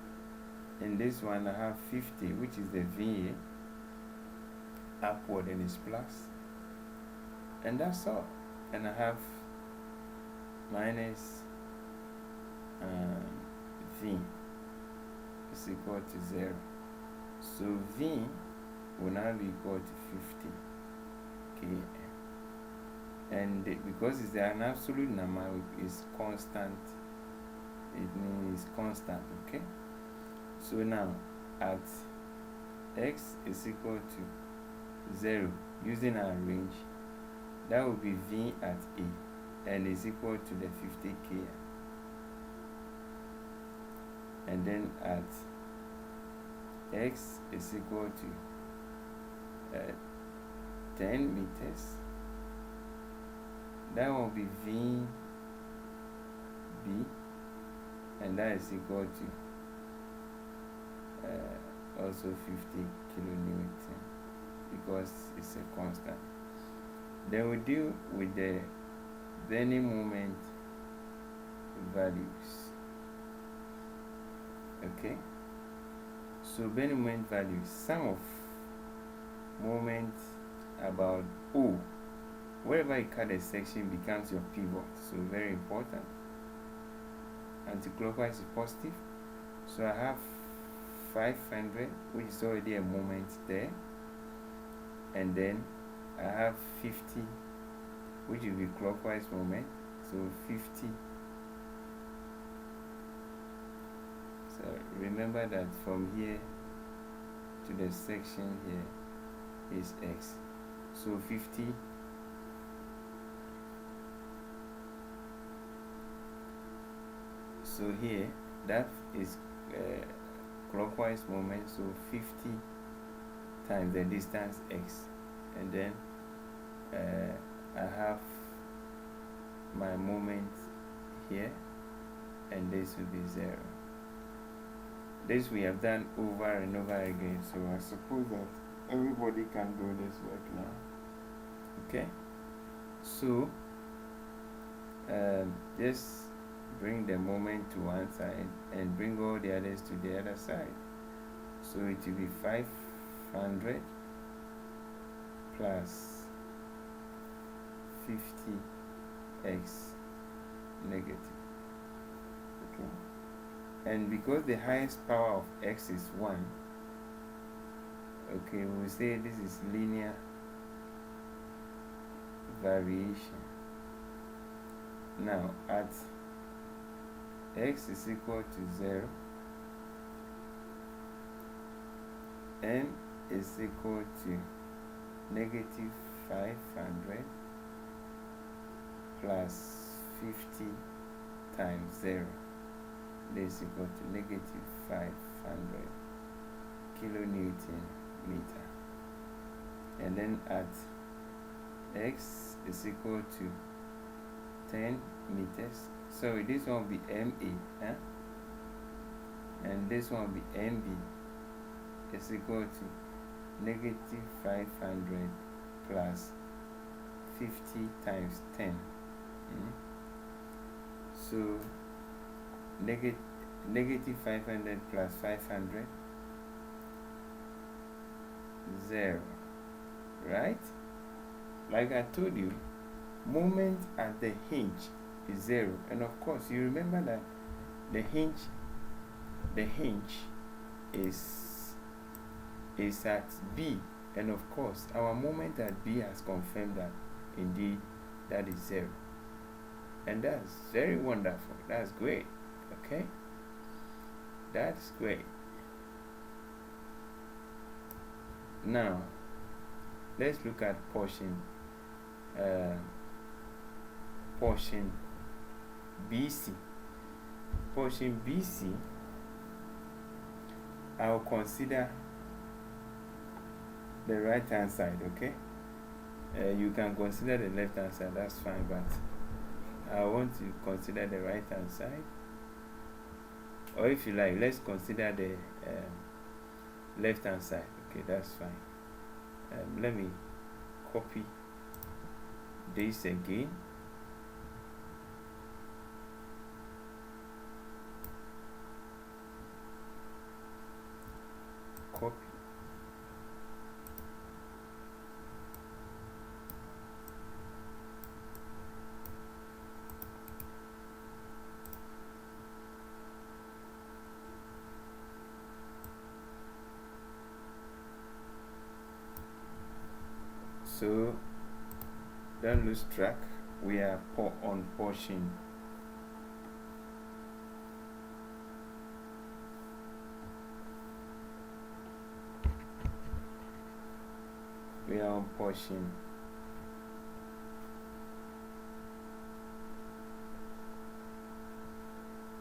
in this one I have 50, which is the VA upward, and it's plus, and that's all. And I have minus V is equal to 0. So V will now be equal to 50 kN. And because it's an absolute number, it's constant. It means constant. Okay. So now at x is equal to 0, using our range, That will be V at A, and is equal to the 50 km. And then at X is equal to 10 meters. That will be V B, and that is equal to also 50 kilonewton, because it's a constant. Then we deal with the bending moment values. Okay, so bending moment values, sum of moment about O, wherever you cut a section becomes your pivot, so very important. Anticlockwise is positive, so I have 500, which is already a moment there, and then I have 50, which will be clockwise moment, so 50. So remember that from here to the section here is X, so 50. So here that is clockwise moment, so 50 times the distance X, and then I have my moment here, and this will be 0. This we have done over and over again, so I suppose that everybody can do this work now. Okay, so just bring the moment to one side and bring all the others to the other side. So it will be 500 plus 50x negative. Okay, and because the highest power of x is 1, okay, we'll say this is linear variation. Now at x is equal to 0, n is equal to negative 500 plus 50 times 0. This is equal to negative 500 kilonewton meter. And then at x is equal to 10 meters. So this one will be MA, and this one will be MB. Is equal to negative 500 plus 50 times 10. So negative 500 plus 500, 0. Right? Like I told you, moment at the hinge is 0, and of course you remember that the hinge is at B, and of course our moment at B has confirmed that indeed that is 0, and that's very wonderful. That's great. Okay, that's great. Now let's look at portion BC. Portion BC, I'll consider the right hand side. Okay, you can consider the left hand side, that's fine, but I want to consider the right hand side. Or if you like, let's consider the left hand side. Okay, that's fine. Let me copy this again. Copy. So don't lose track. We are on portion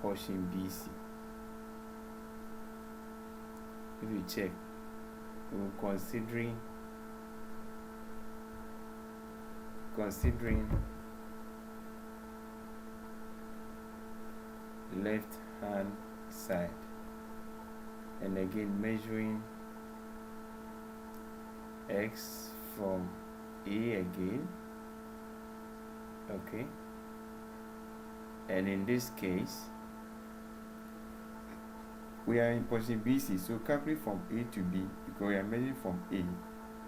portion BC. If you check, we're considering left hand side, and again measuring x from A again, okay, and in this case we are in position BC, so calculate from A to B because we are measuring from A.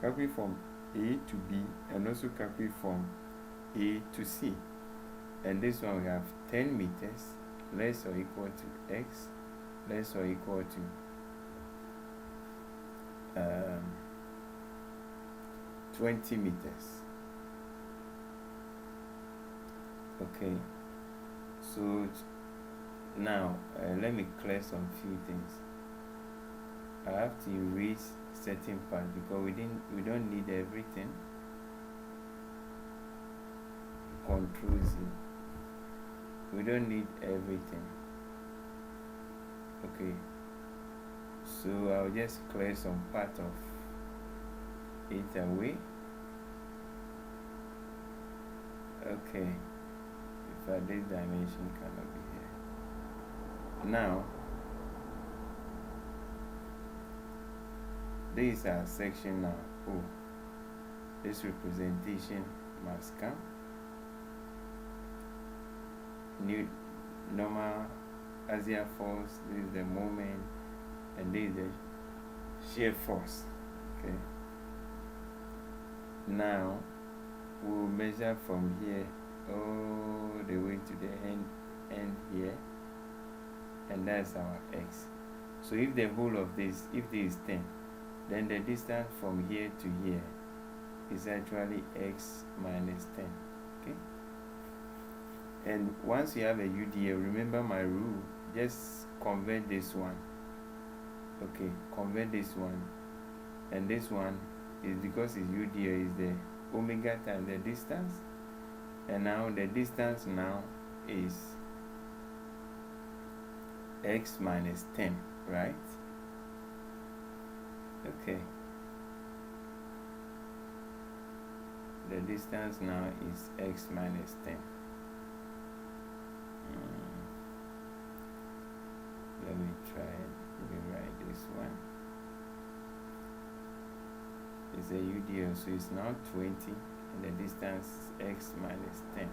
Calculate from A to B and also calculate from A to C. And this one we have 10 meters less or equal to x less or equal to 20 meters. Okay, so now let me clear some few things. I have to erase certain parts because we don't need everything. Control Z. We don't need everything. Okay, so I'll just clear some part of it away. Okay, if this dimension cannot be here. Now this is our section now. Oh, this representation must come. New normal axial force, this is the moment, and this is the shear force. Okay, now we'll measure from here all the way to the end here, and that's our x. So if the whole of this, if this is 10, then the distance from here to here is actually x minus 10. Okay, and once you have a UDA, remember my rule, just convert this one. Okay, convert this one, and this one is, because it's UDA, is the omega times the distance, and now the distance now is x minus 10, right? Okay, the distance now is x minus 10. Let me try and rewrite this one. It's a UDL, so it's now 20, and the distance is x minus 10.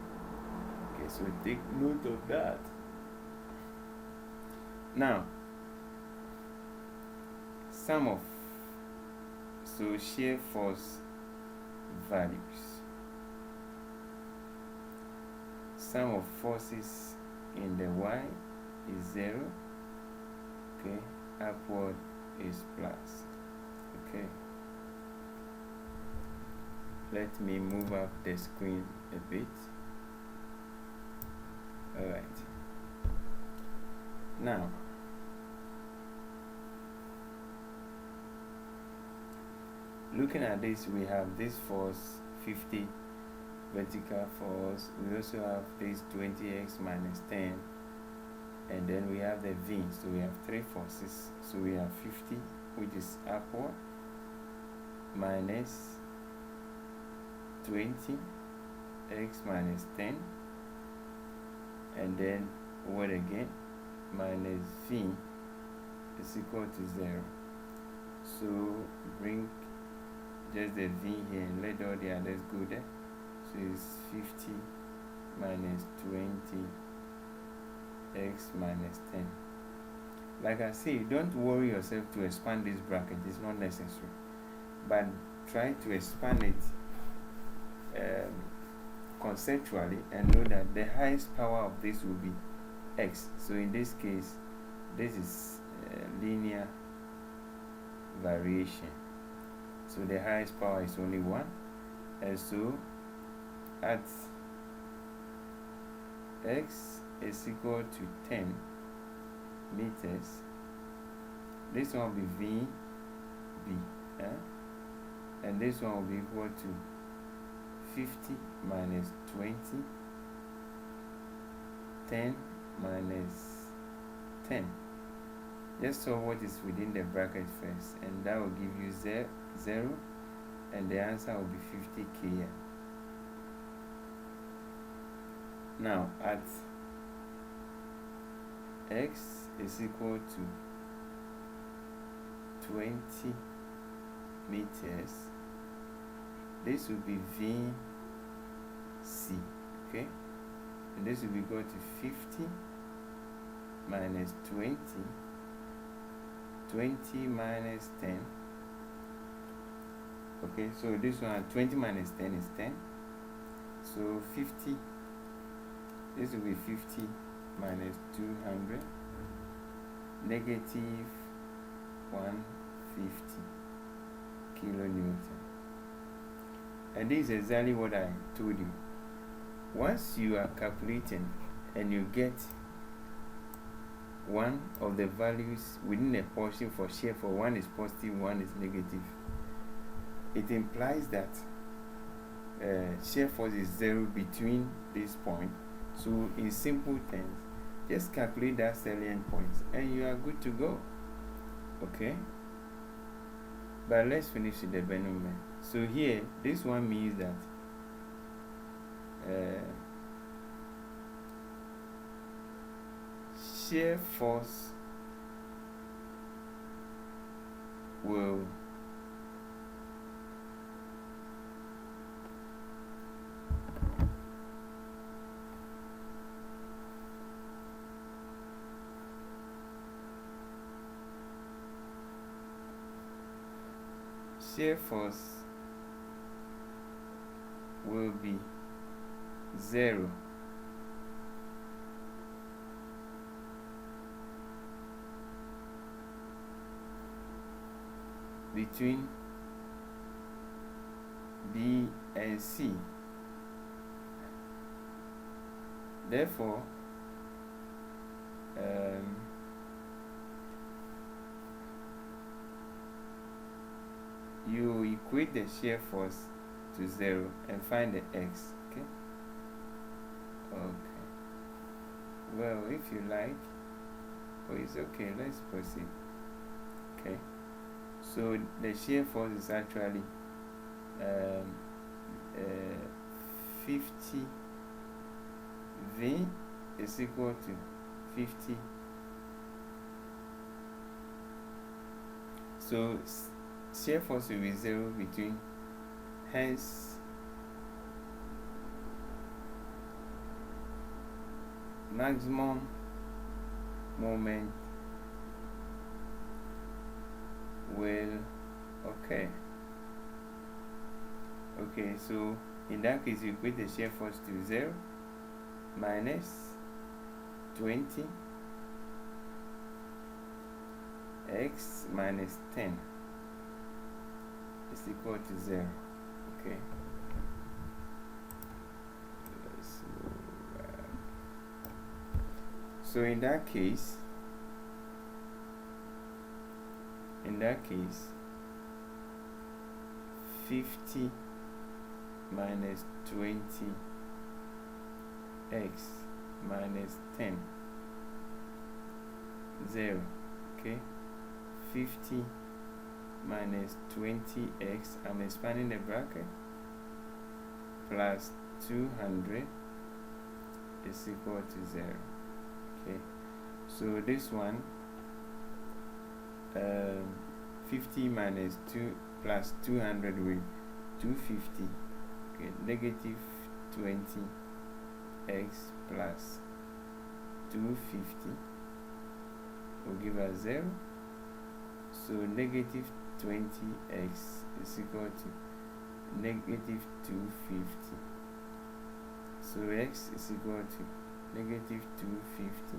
Okay, so take note of that. Now, so shear force values. Sum of forces in the y is 0. Okay, upward is plus. Okay, let me move up the screen a bit. All right, now looking at this, we have this force 50 vertical force, we also have this 20x minus 10, and then we have the V, so we have three forces. So we have 50, which is upward, minus 20 x minus 10, and then what again, minus V is equal to 0. So bring just the V here and let all the others go there. So it's 50 minus 20 x minus 10. Like I say, don't worry yourself to expand this bracket, it's not necessary, but try to expand it conceptually and know that the highest power of this will be x. So in this case, this is linear variation, so the highest power is only 1, and so at x is equal to 10 meters, this one will be VB, and this one will be equal to 50 minus 20, 10 minus 10. Just solve what is within the bracket first, and that will give you 0, and the answer will be 50 km. Now at x is equal to 20 meters, this will be VC, okay? And this will be equal to 50 minus 20, 20 minus 10. Okay, so this one, 20 minus 10 is 10. So 50, this will be 50 minus 200, negative 150 kilonewton. And this is exactly what I told you. Once you are calculating and you get one of the values within a portion for shear for one is positive, one is negative, it implies that shear force is 0 between this point. So in simple terms, just calculate that salient point and you are good to go. Okay, but let's finish with the Benjamin. So here, this one means that shear force will be 0 between B and C. Therefore, you equate the shear force to 0 and find the x. Okay. Well, if you like, it's okay. Let's proceed. Okay. So the shear force is actually 50 V is equal to 50. So shear force will be 0 between, hence maximum moment will occur. Okay, so in that case you equate the shear force to 0 minus 20 x minus 10 is equal to 0. Okay. So in that case, 50 minus 20 x minus 10, 0. Okay, 50 minus 20x, I'm expanding the bracket, plus 200 is equal to 0. Okay, so this one, 50 minus 2 plus 200 will 250. Okay, negative 20x plus 250 will give us 0. So negative 20x is equal to negative 250. So x is equal to negative 250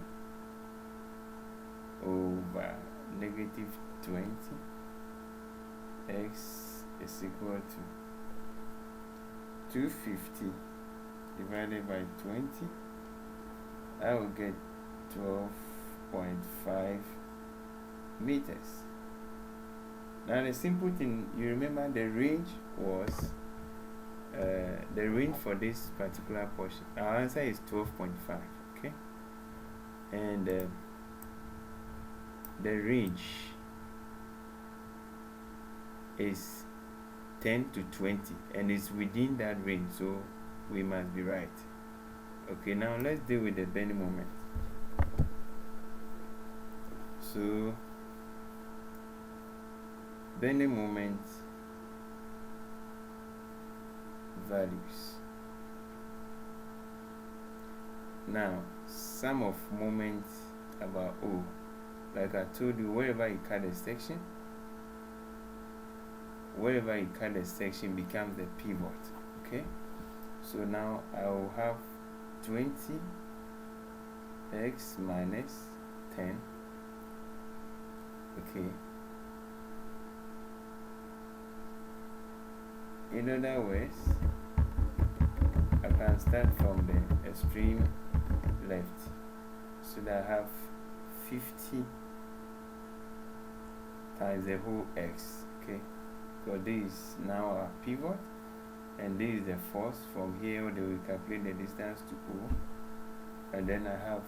over negative 20. X is equal to 250 divided by 20. I will get 12.5 meters. Now the simple thing, you remember the range was the range for this particular portion. Our answer is 12.5. Okay, and the range is 10 to 20 and it's within that range, so we must be right. Okay, now let's deal with the bending moment. So bending moment values. Now sum of moments about O, like I told you, wherever you cut a section, becomes the pivot. Okay, so now I will have 20 x minus 10. Okay, in other words, I can start from the extreme left, so that I have 50 times the whole x. Okay, so this is now our pivot, and this is the force. From here they will calculate the distance to O, and then I have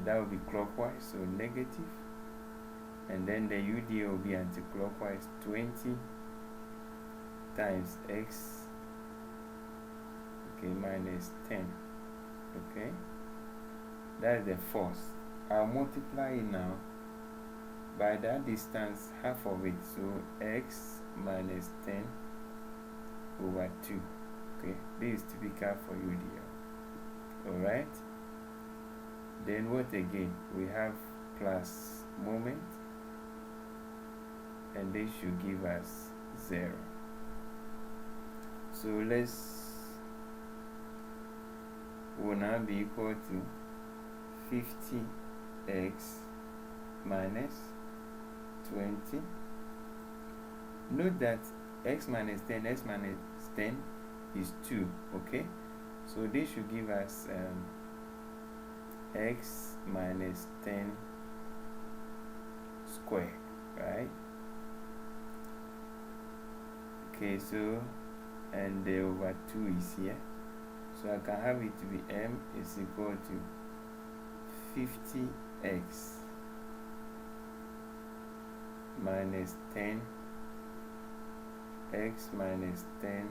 that will be clockwise, so negative, and then the UDA will be anti-clockwise, 20 times x, okay, minus 10. Okay, that's the force. I'll multiply it now by that distance, half of it, so x minus 10 over 2. Okay, this is typical for UDL. Alright, then what again? We have plus moment, and this should give us 0. So will now be equal to 50x minus 20. Note that x minus 10 is 2. Okay, so this should give us x minus 10 square, right? Okay, so and the over 2 is here, so I can have it to be m is equal to 50x minus 10 x minus 10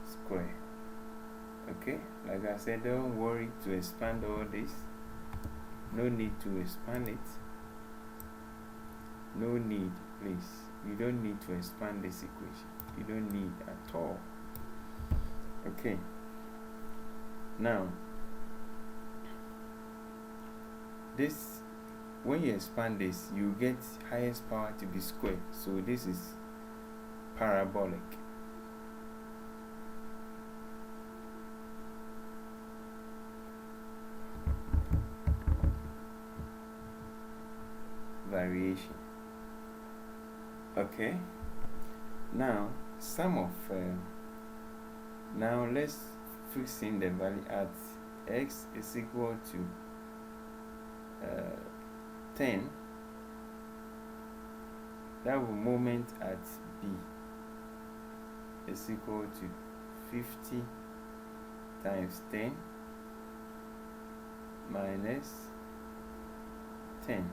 square. Okay, like I said, don't worry to expand all this. No need to expand it. No need, please. You don't need to expand this equation. You don't need at all. Okay, now this, when you expand this, you get highest power to be squared, so this is parabolic. Variation. Okay, now sum of now let's fix in the value at x is equal to 10. That will moment at B is equal to 50 times 10 minus 10.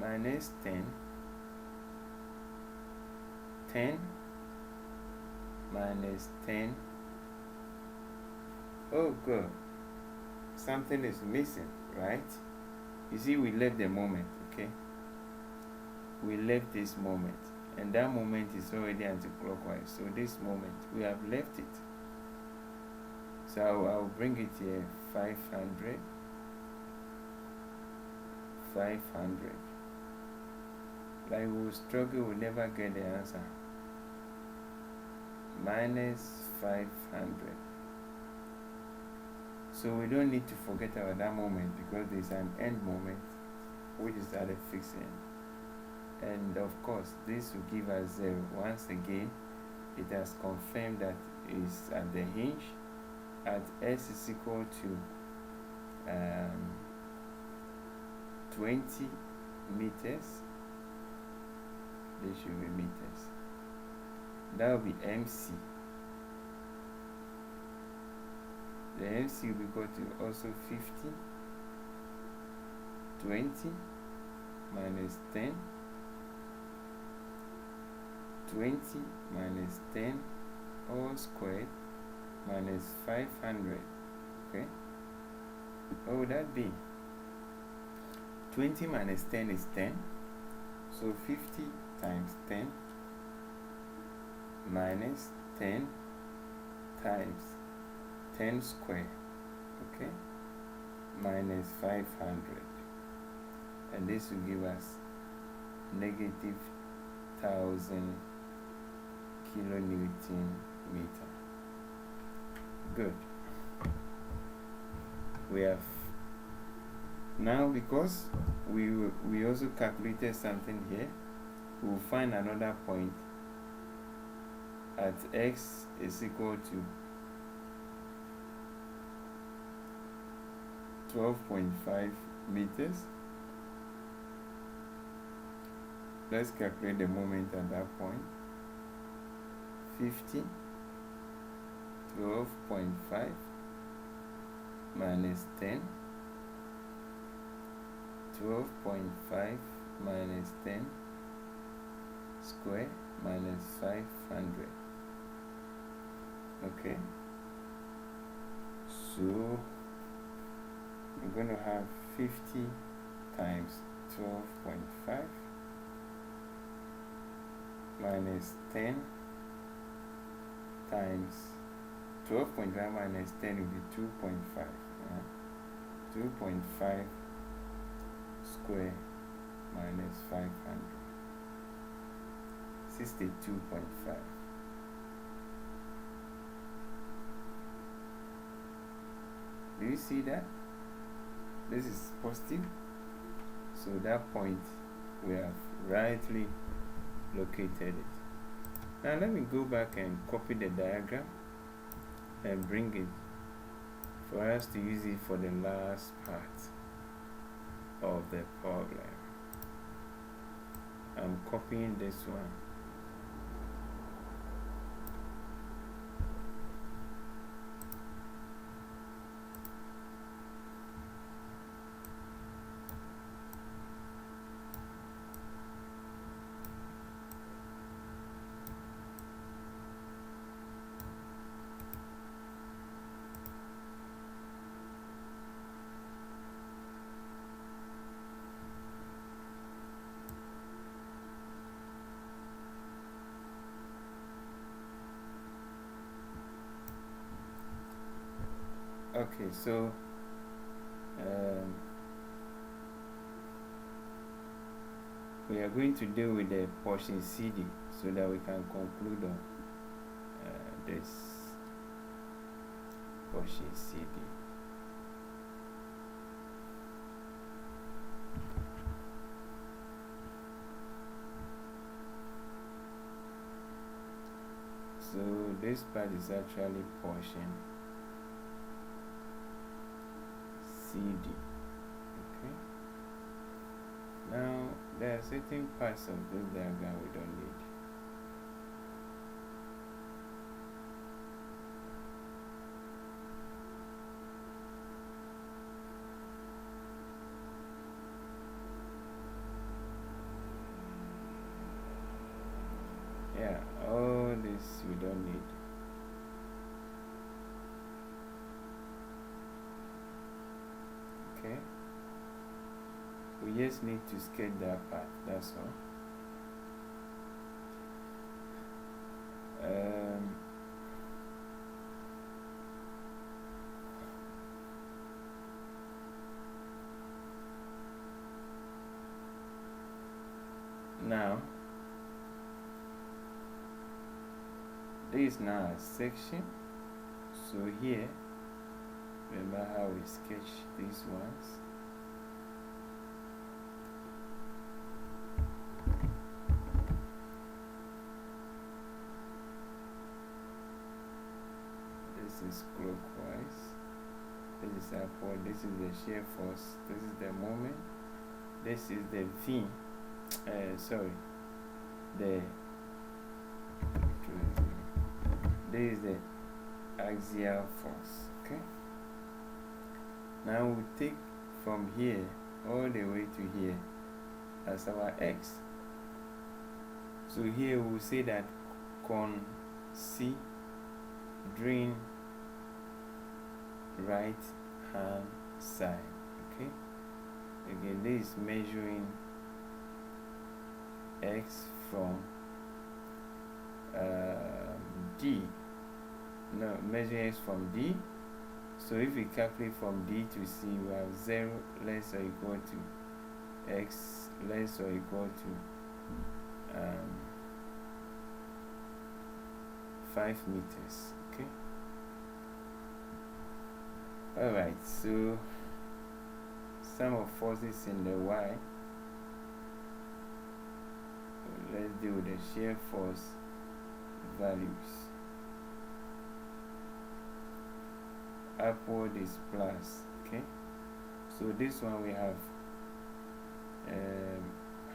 Minus 10, 10 minus 10. Oh God, something is missing, right? You see, we left the moment. Okay, we left this moment, and that moment is already anti-clockwise, so this moment we have left it. So I'll bring it here. 500. Like we will struggle, we'll never get the answer. Minus 500. So we don't need to forget about that moment, because there's an end moment which is at a fixed end. And of course, this will give us 0. Once again, it has confirmed that it's at the hinge at s is equal to 20 meters. This should be meters. that will be MC. The MC will be equal to also 50, 20 minus 10, 20 minus 10 all squared minus 500. Okay, what would that be? 20 minus 10 is 10, so 50 times 10 minus 10 times 10 squared, okay, minus 500, and this will give us negative 1000 kilonewton meter. Good. We have now, because we also calculated something here, we will find another point at x is equal to 12.5 meters. Let's calculate the moment at that point. 50, 12.5 minus 10, 12.5 minus 10 square minus 500. Okay, so we're going to have 50 times 12.5 minus 10 times 12.5 minus 10 will be 2.5. 2.5 square minus 500, 62.5. Do you see that? This is positive, so that point we have rightly located it. Now let me go back and copy the diagram and bring it for us to use it for the last part of the problem. I'm copying this one. Okay, so we are going to deal with the portion CD so that we can conclude on this portion CD. So this part is actually portion CD. Okay. Now there are certain parts of this diagram we don't need. Yeah, all this we don't need. Okay, we just need to sketch that part, that's all. Now this is now a section, so here remember how we sketch these ones. This is clockwise, this is upward, this is the shear force, this is the moment, this is the V, the This is the axial force. Okay, now we take from here all the way to here as our x. So here we'll say that considering right hand side. Okay, again, this is measuring x from D. No, measuring x from D. So if we calculate from D to C, we have 0 less or equal to x less or equal to 5 meters. Okay, alright, so sum of forces in the y. Let's deal with the shear force values. Upward is plus. Okay, so this one we have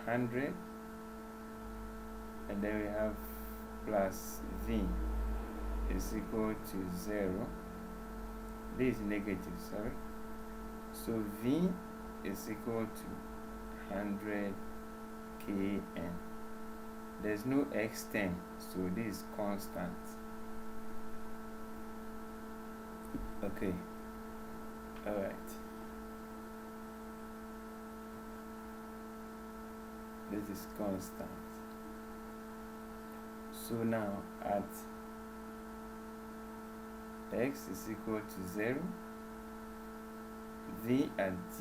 100, and then we have plus v is equal to 0. This is negative, sorry. So v is equal to 100 kN. There's no x10, so this is constant. Okay, alright. This is constant. So now at x is equal to 0, v at d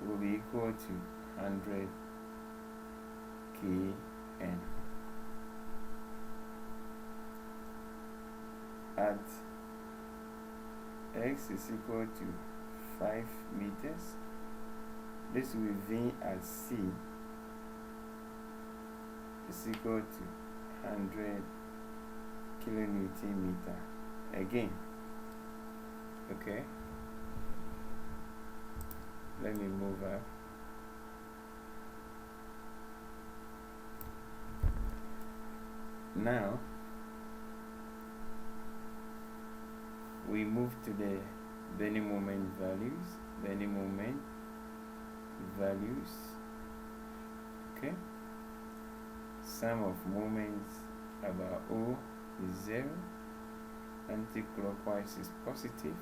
will be equal to 100 kN. At x is equal to 5 meters, this will be v at c is equal to 100 kilonewton meter again. Okay, let me move up. Now we move to the bending moment values. Okay, sum of moments about O is 0, anti-clockwise is positive,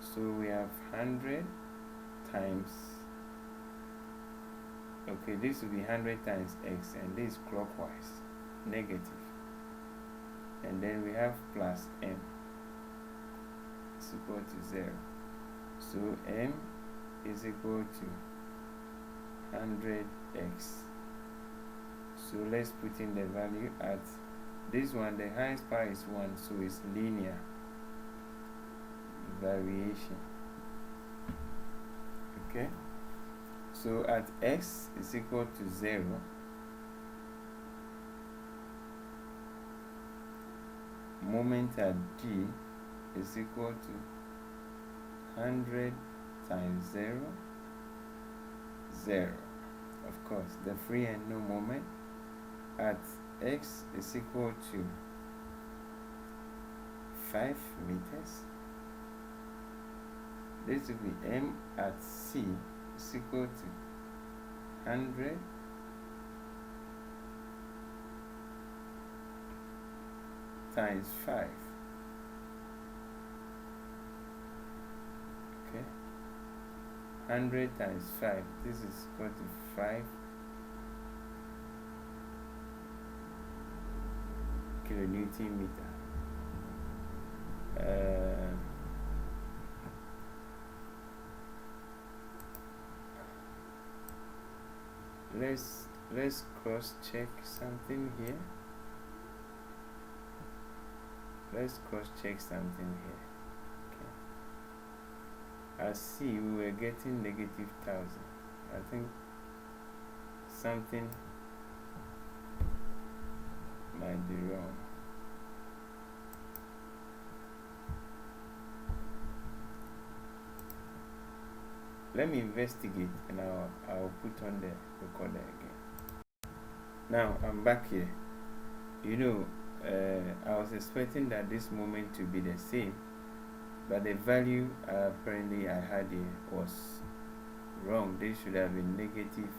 so we have 100 times, okay, this will be 100 times x, and this is clockwise, negative, and then we have plus m is equal to 0, so m is equal to 100x. So let's put in the value at this one. The highest power is 1, so it's linear variation. Okay, so at x is equal to 0, moment at d is equal to 100 times 0, 0. Of course, the free and no moment at x is equal to 5 meters. This will be m at c is equal to 100 times 5. Okay, 100 times 5, this is equal to 5 kilonewton meter. Let's cross check something here. Okay. As C, we were getting negative 1000. I think something might be wrong. Let me investigate, and I'll put on the recorder again. Now I'm back here. You know, I was expecting that this moment to be the same, but the value apparently I had here was wrong. This should have been negative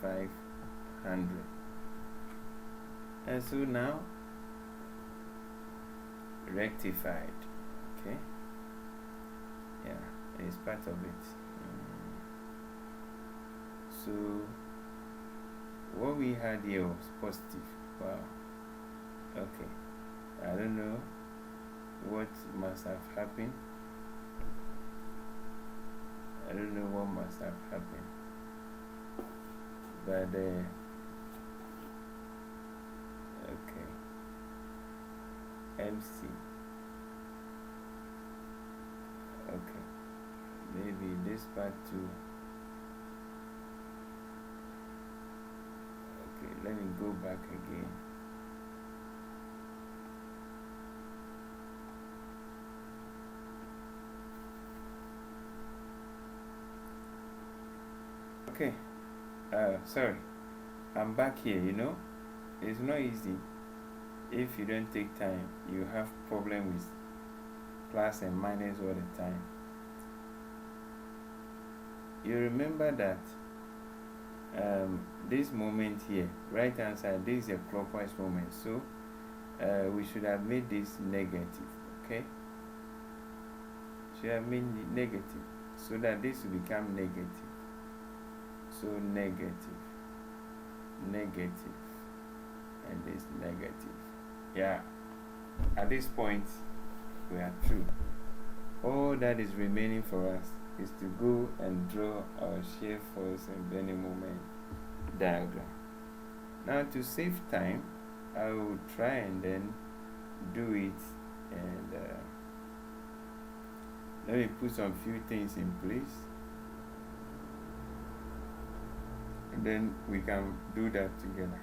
500. And so now, rectified. Okay, yeah, it's part of it. So, what we had here was positive. Wow, okay. I don't know what must have happened. I don't know what must have happened. But, okay. MC. Okay. Maybe this part too. Okay, let me go back again. Okay, sorry, I'm back here. You know, it's not easy. If you don't take time, you have problem with plus and minus all the time. You remember that this moment here, right hand side, this is a clockwise moment, so we should have made this negative. Okay, should have made it negative so that this will become negative. So negative, negative, and this negative. Yeah, at this point we are through. All that is remaining for us is to go and draw our shear force and bending moment diagram. Now, to save time, I will try and then do it, and let me put some few things in place, and then we can do that together.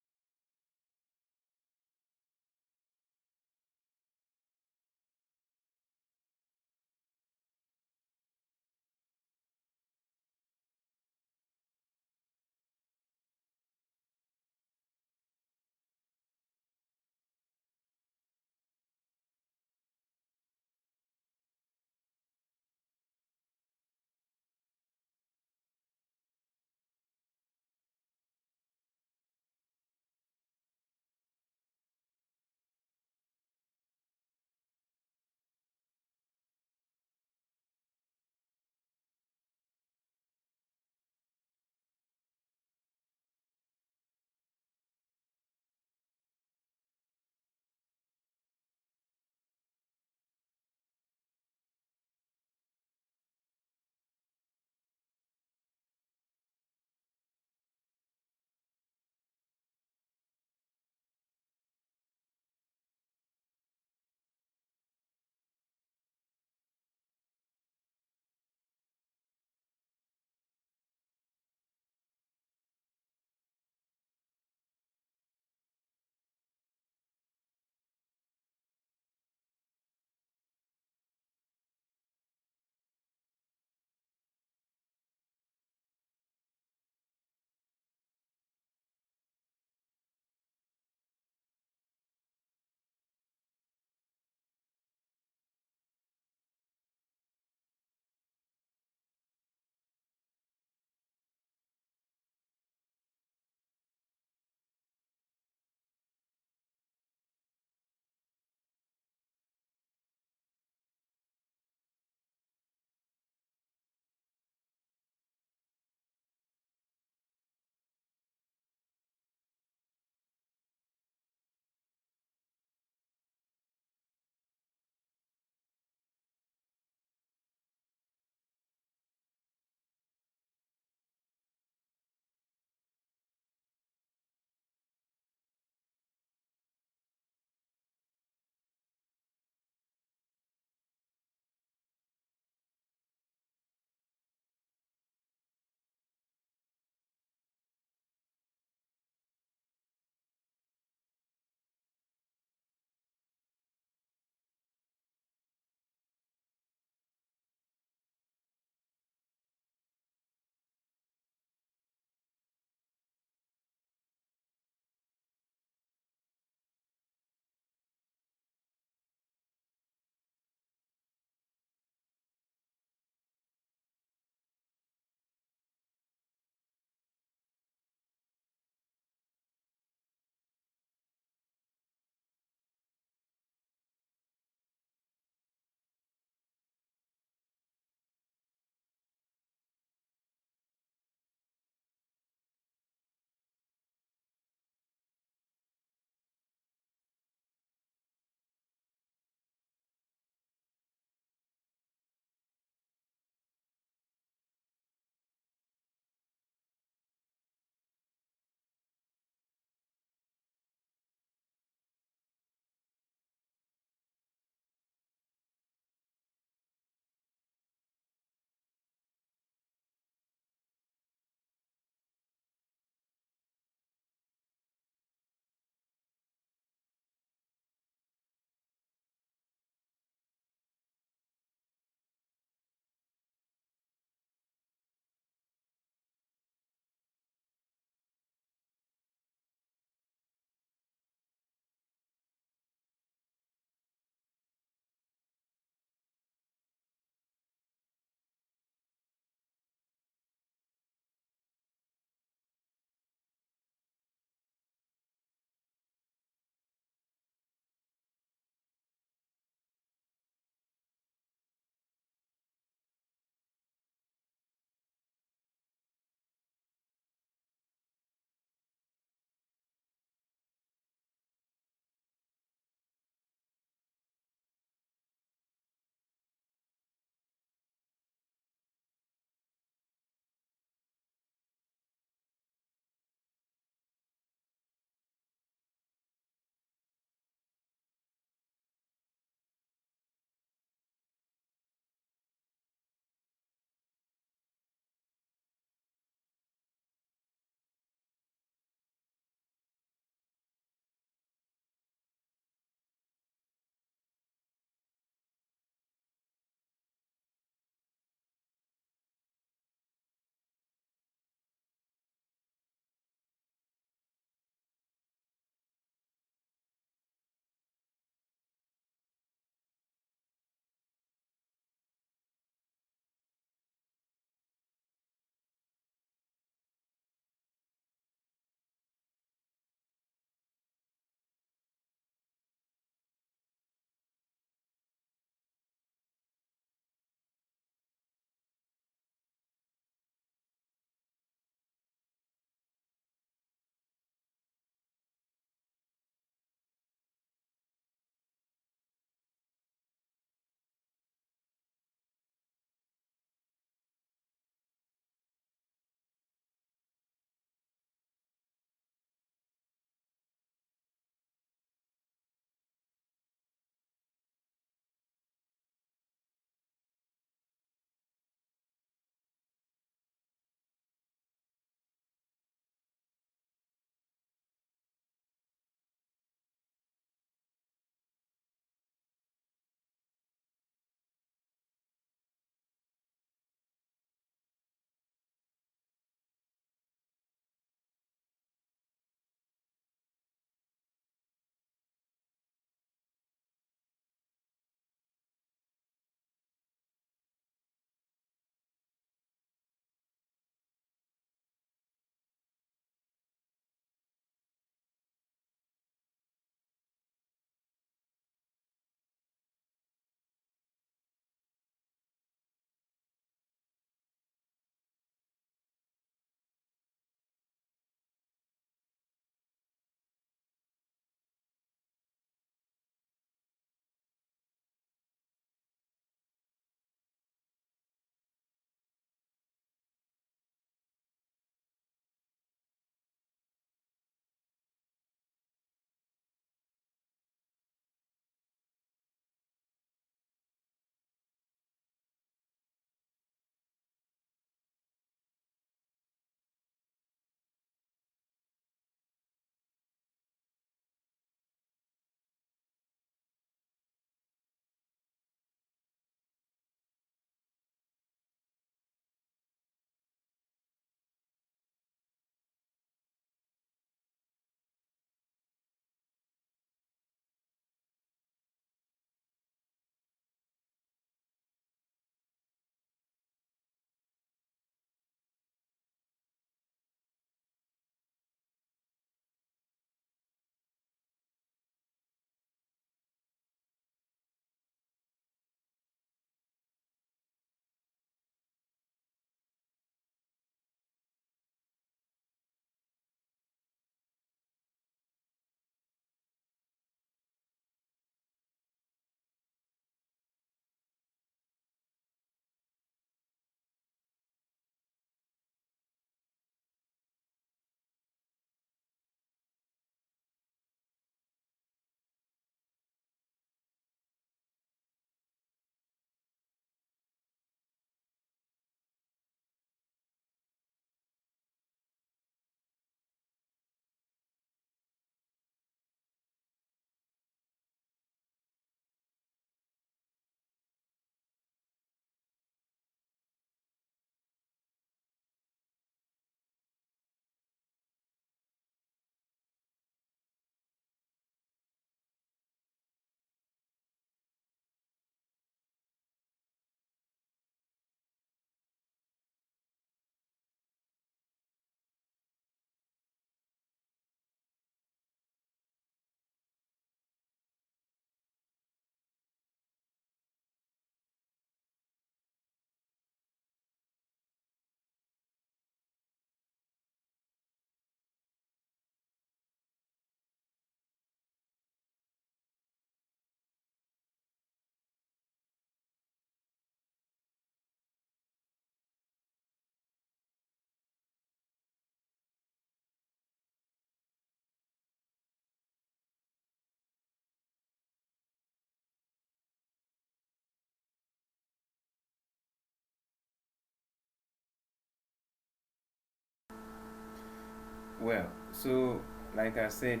Well, so like I said,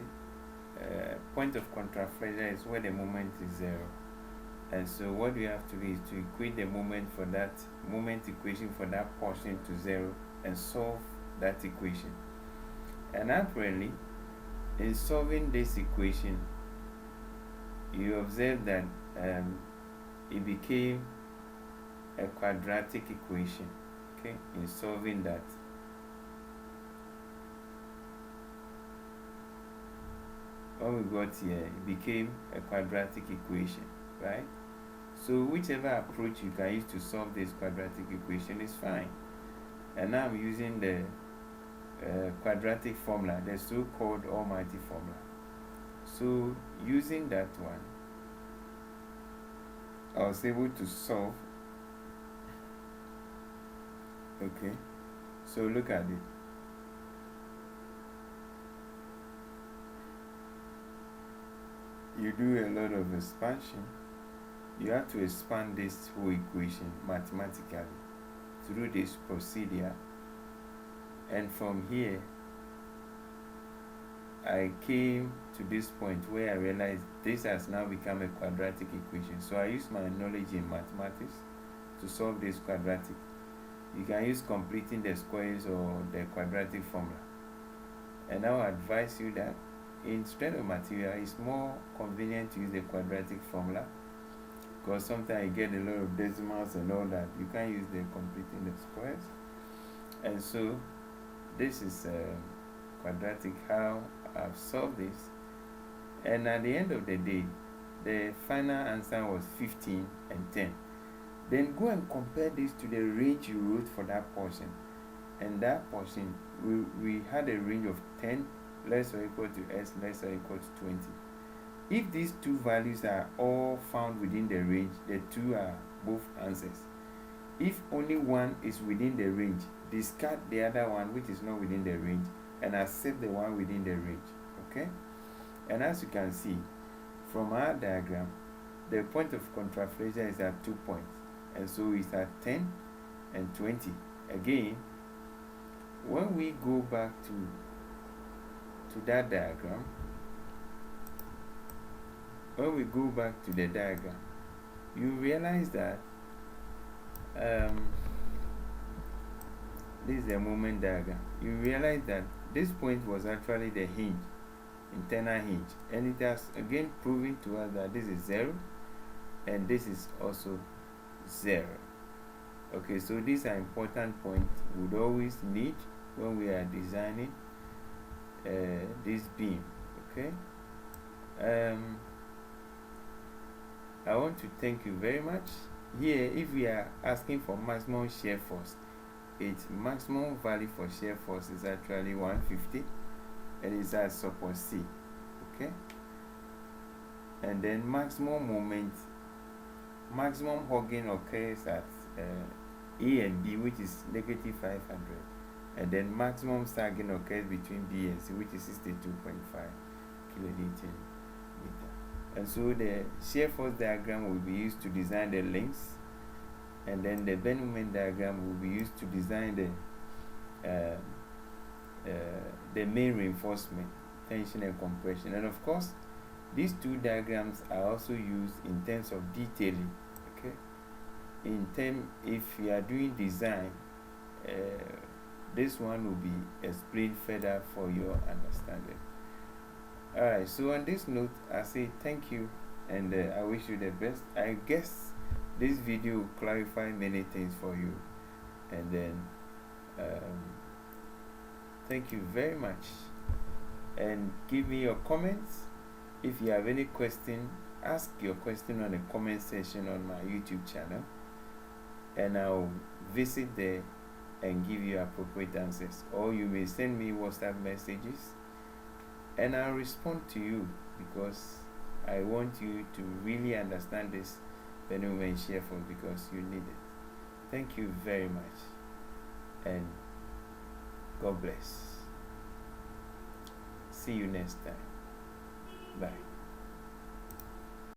point of contraphrasal is where the moment is zero. And so what we have to do is to equate the moment for that moment equation for that portion to zero and solve that equation. And apparently, in solving this equation, you observe that it became a quadratic equation. Okay, in solving that. When we got here, it became a quadratic equation, right? So whichever approach you can use to solve this quadratic equation is fine. And now I'm using the quadratic formula, the so-called almighty formula. So using that one, I was able to solve. Okay, so look at it. You do a lot of expansion. You have to expand this whole equation mathematically through this procedure, and from here I came to this point where I realized this has now become a quadratic equation. So I use my knowledge in mathematics to solve this quadratic. You can use completing the squares or the quadratic formula. And I will advise you that in strength of material, it's more convenient to use the quadratic formula, because sometimes you get a lot of decimals and all that. You can't use the completing the squares. And so this is quadratic, how I've solved this. And at the end of the day, the final answer was 15 and 10. Then go and compare this to the range you wrote for that portion. And that portion, we had a range of 10 less or equal to s less or equal to 20. If these two values are all found within the range, the two are both answers. If only one is within the range, discard the other one which is not within the range and accept the one within the range. Okay? And as you can see from our diagram, the point of contraphrasal is at 2 points, and so it's at 10 and 20. Again, when we go back to that diagram, when we go back to the diagram, you realize that this is the moment diagram. You realize that this point was actually the hinge, internal hinge, and it has again proven to us that this is 0 and this is also 0. Okay, so these are important points we would always need when we are designing this beam. Okay, I want to thank you very much. Here, if we are asking for maximum shear force, its maximum value for shear force is actually 150, and it's at support C. Okay, and then maximum moment, maximum hugging occurs at A and B, which is negative 500, and then maximum sagging occurs between B and C, which is 62.5 kilonewton meter. And so the shear force diagram will be used to design the links, and then the bend moment diagram will be used to design the main reinforcement, tension and compression. And of course, these two diagrams are also used in terms of detailing. Okay, if you are doing design, this one will be explained further for your understanding. Alright, so on this note, I say thank you, and I wish you the best. I guess this video will clarify many things for you, and then thank you very much, and give me your comments. If you have any question, ask your question on the comment section on my YouTube channel, and I'll visit there and give you appropriate answers. Or you may send me WhatsApp messages and I'll respond to you, because I want you to really understand this phenomenon shear force, because you need it. Thank you very much, and God bless. See you next time. Bye.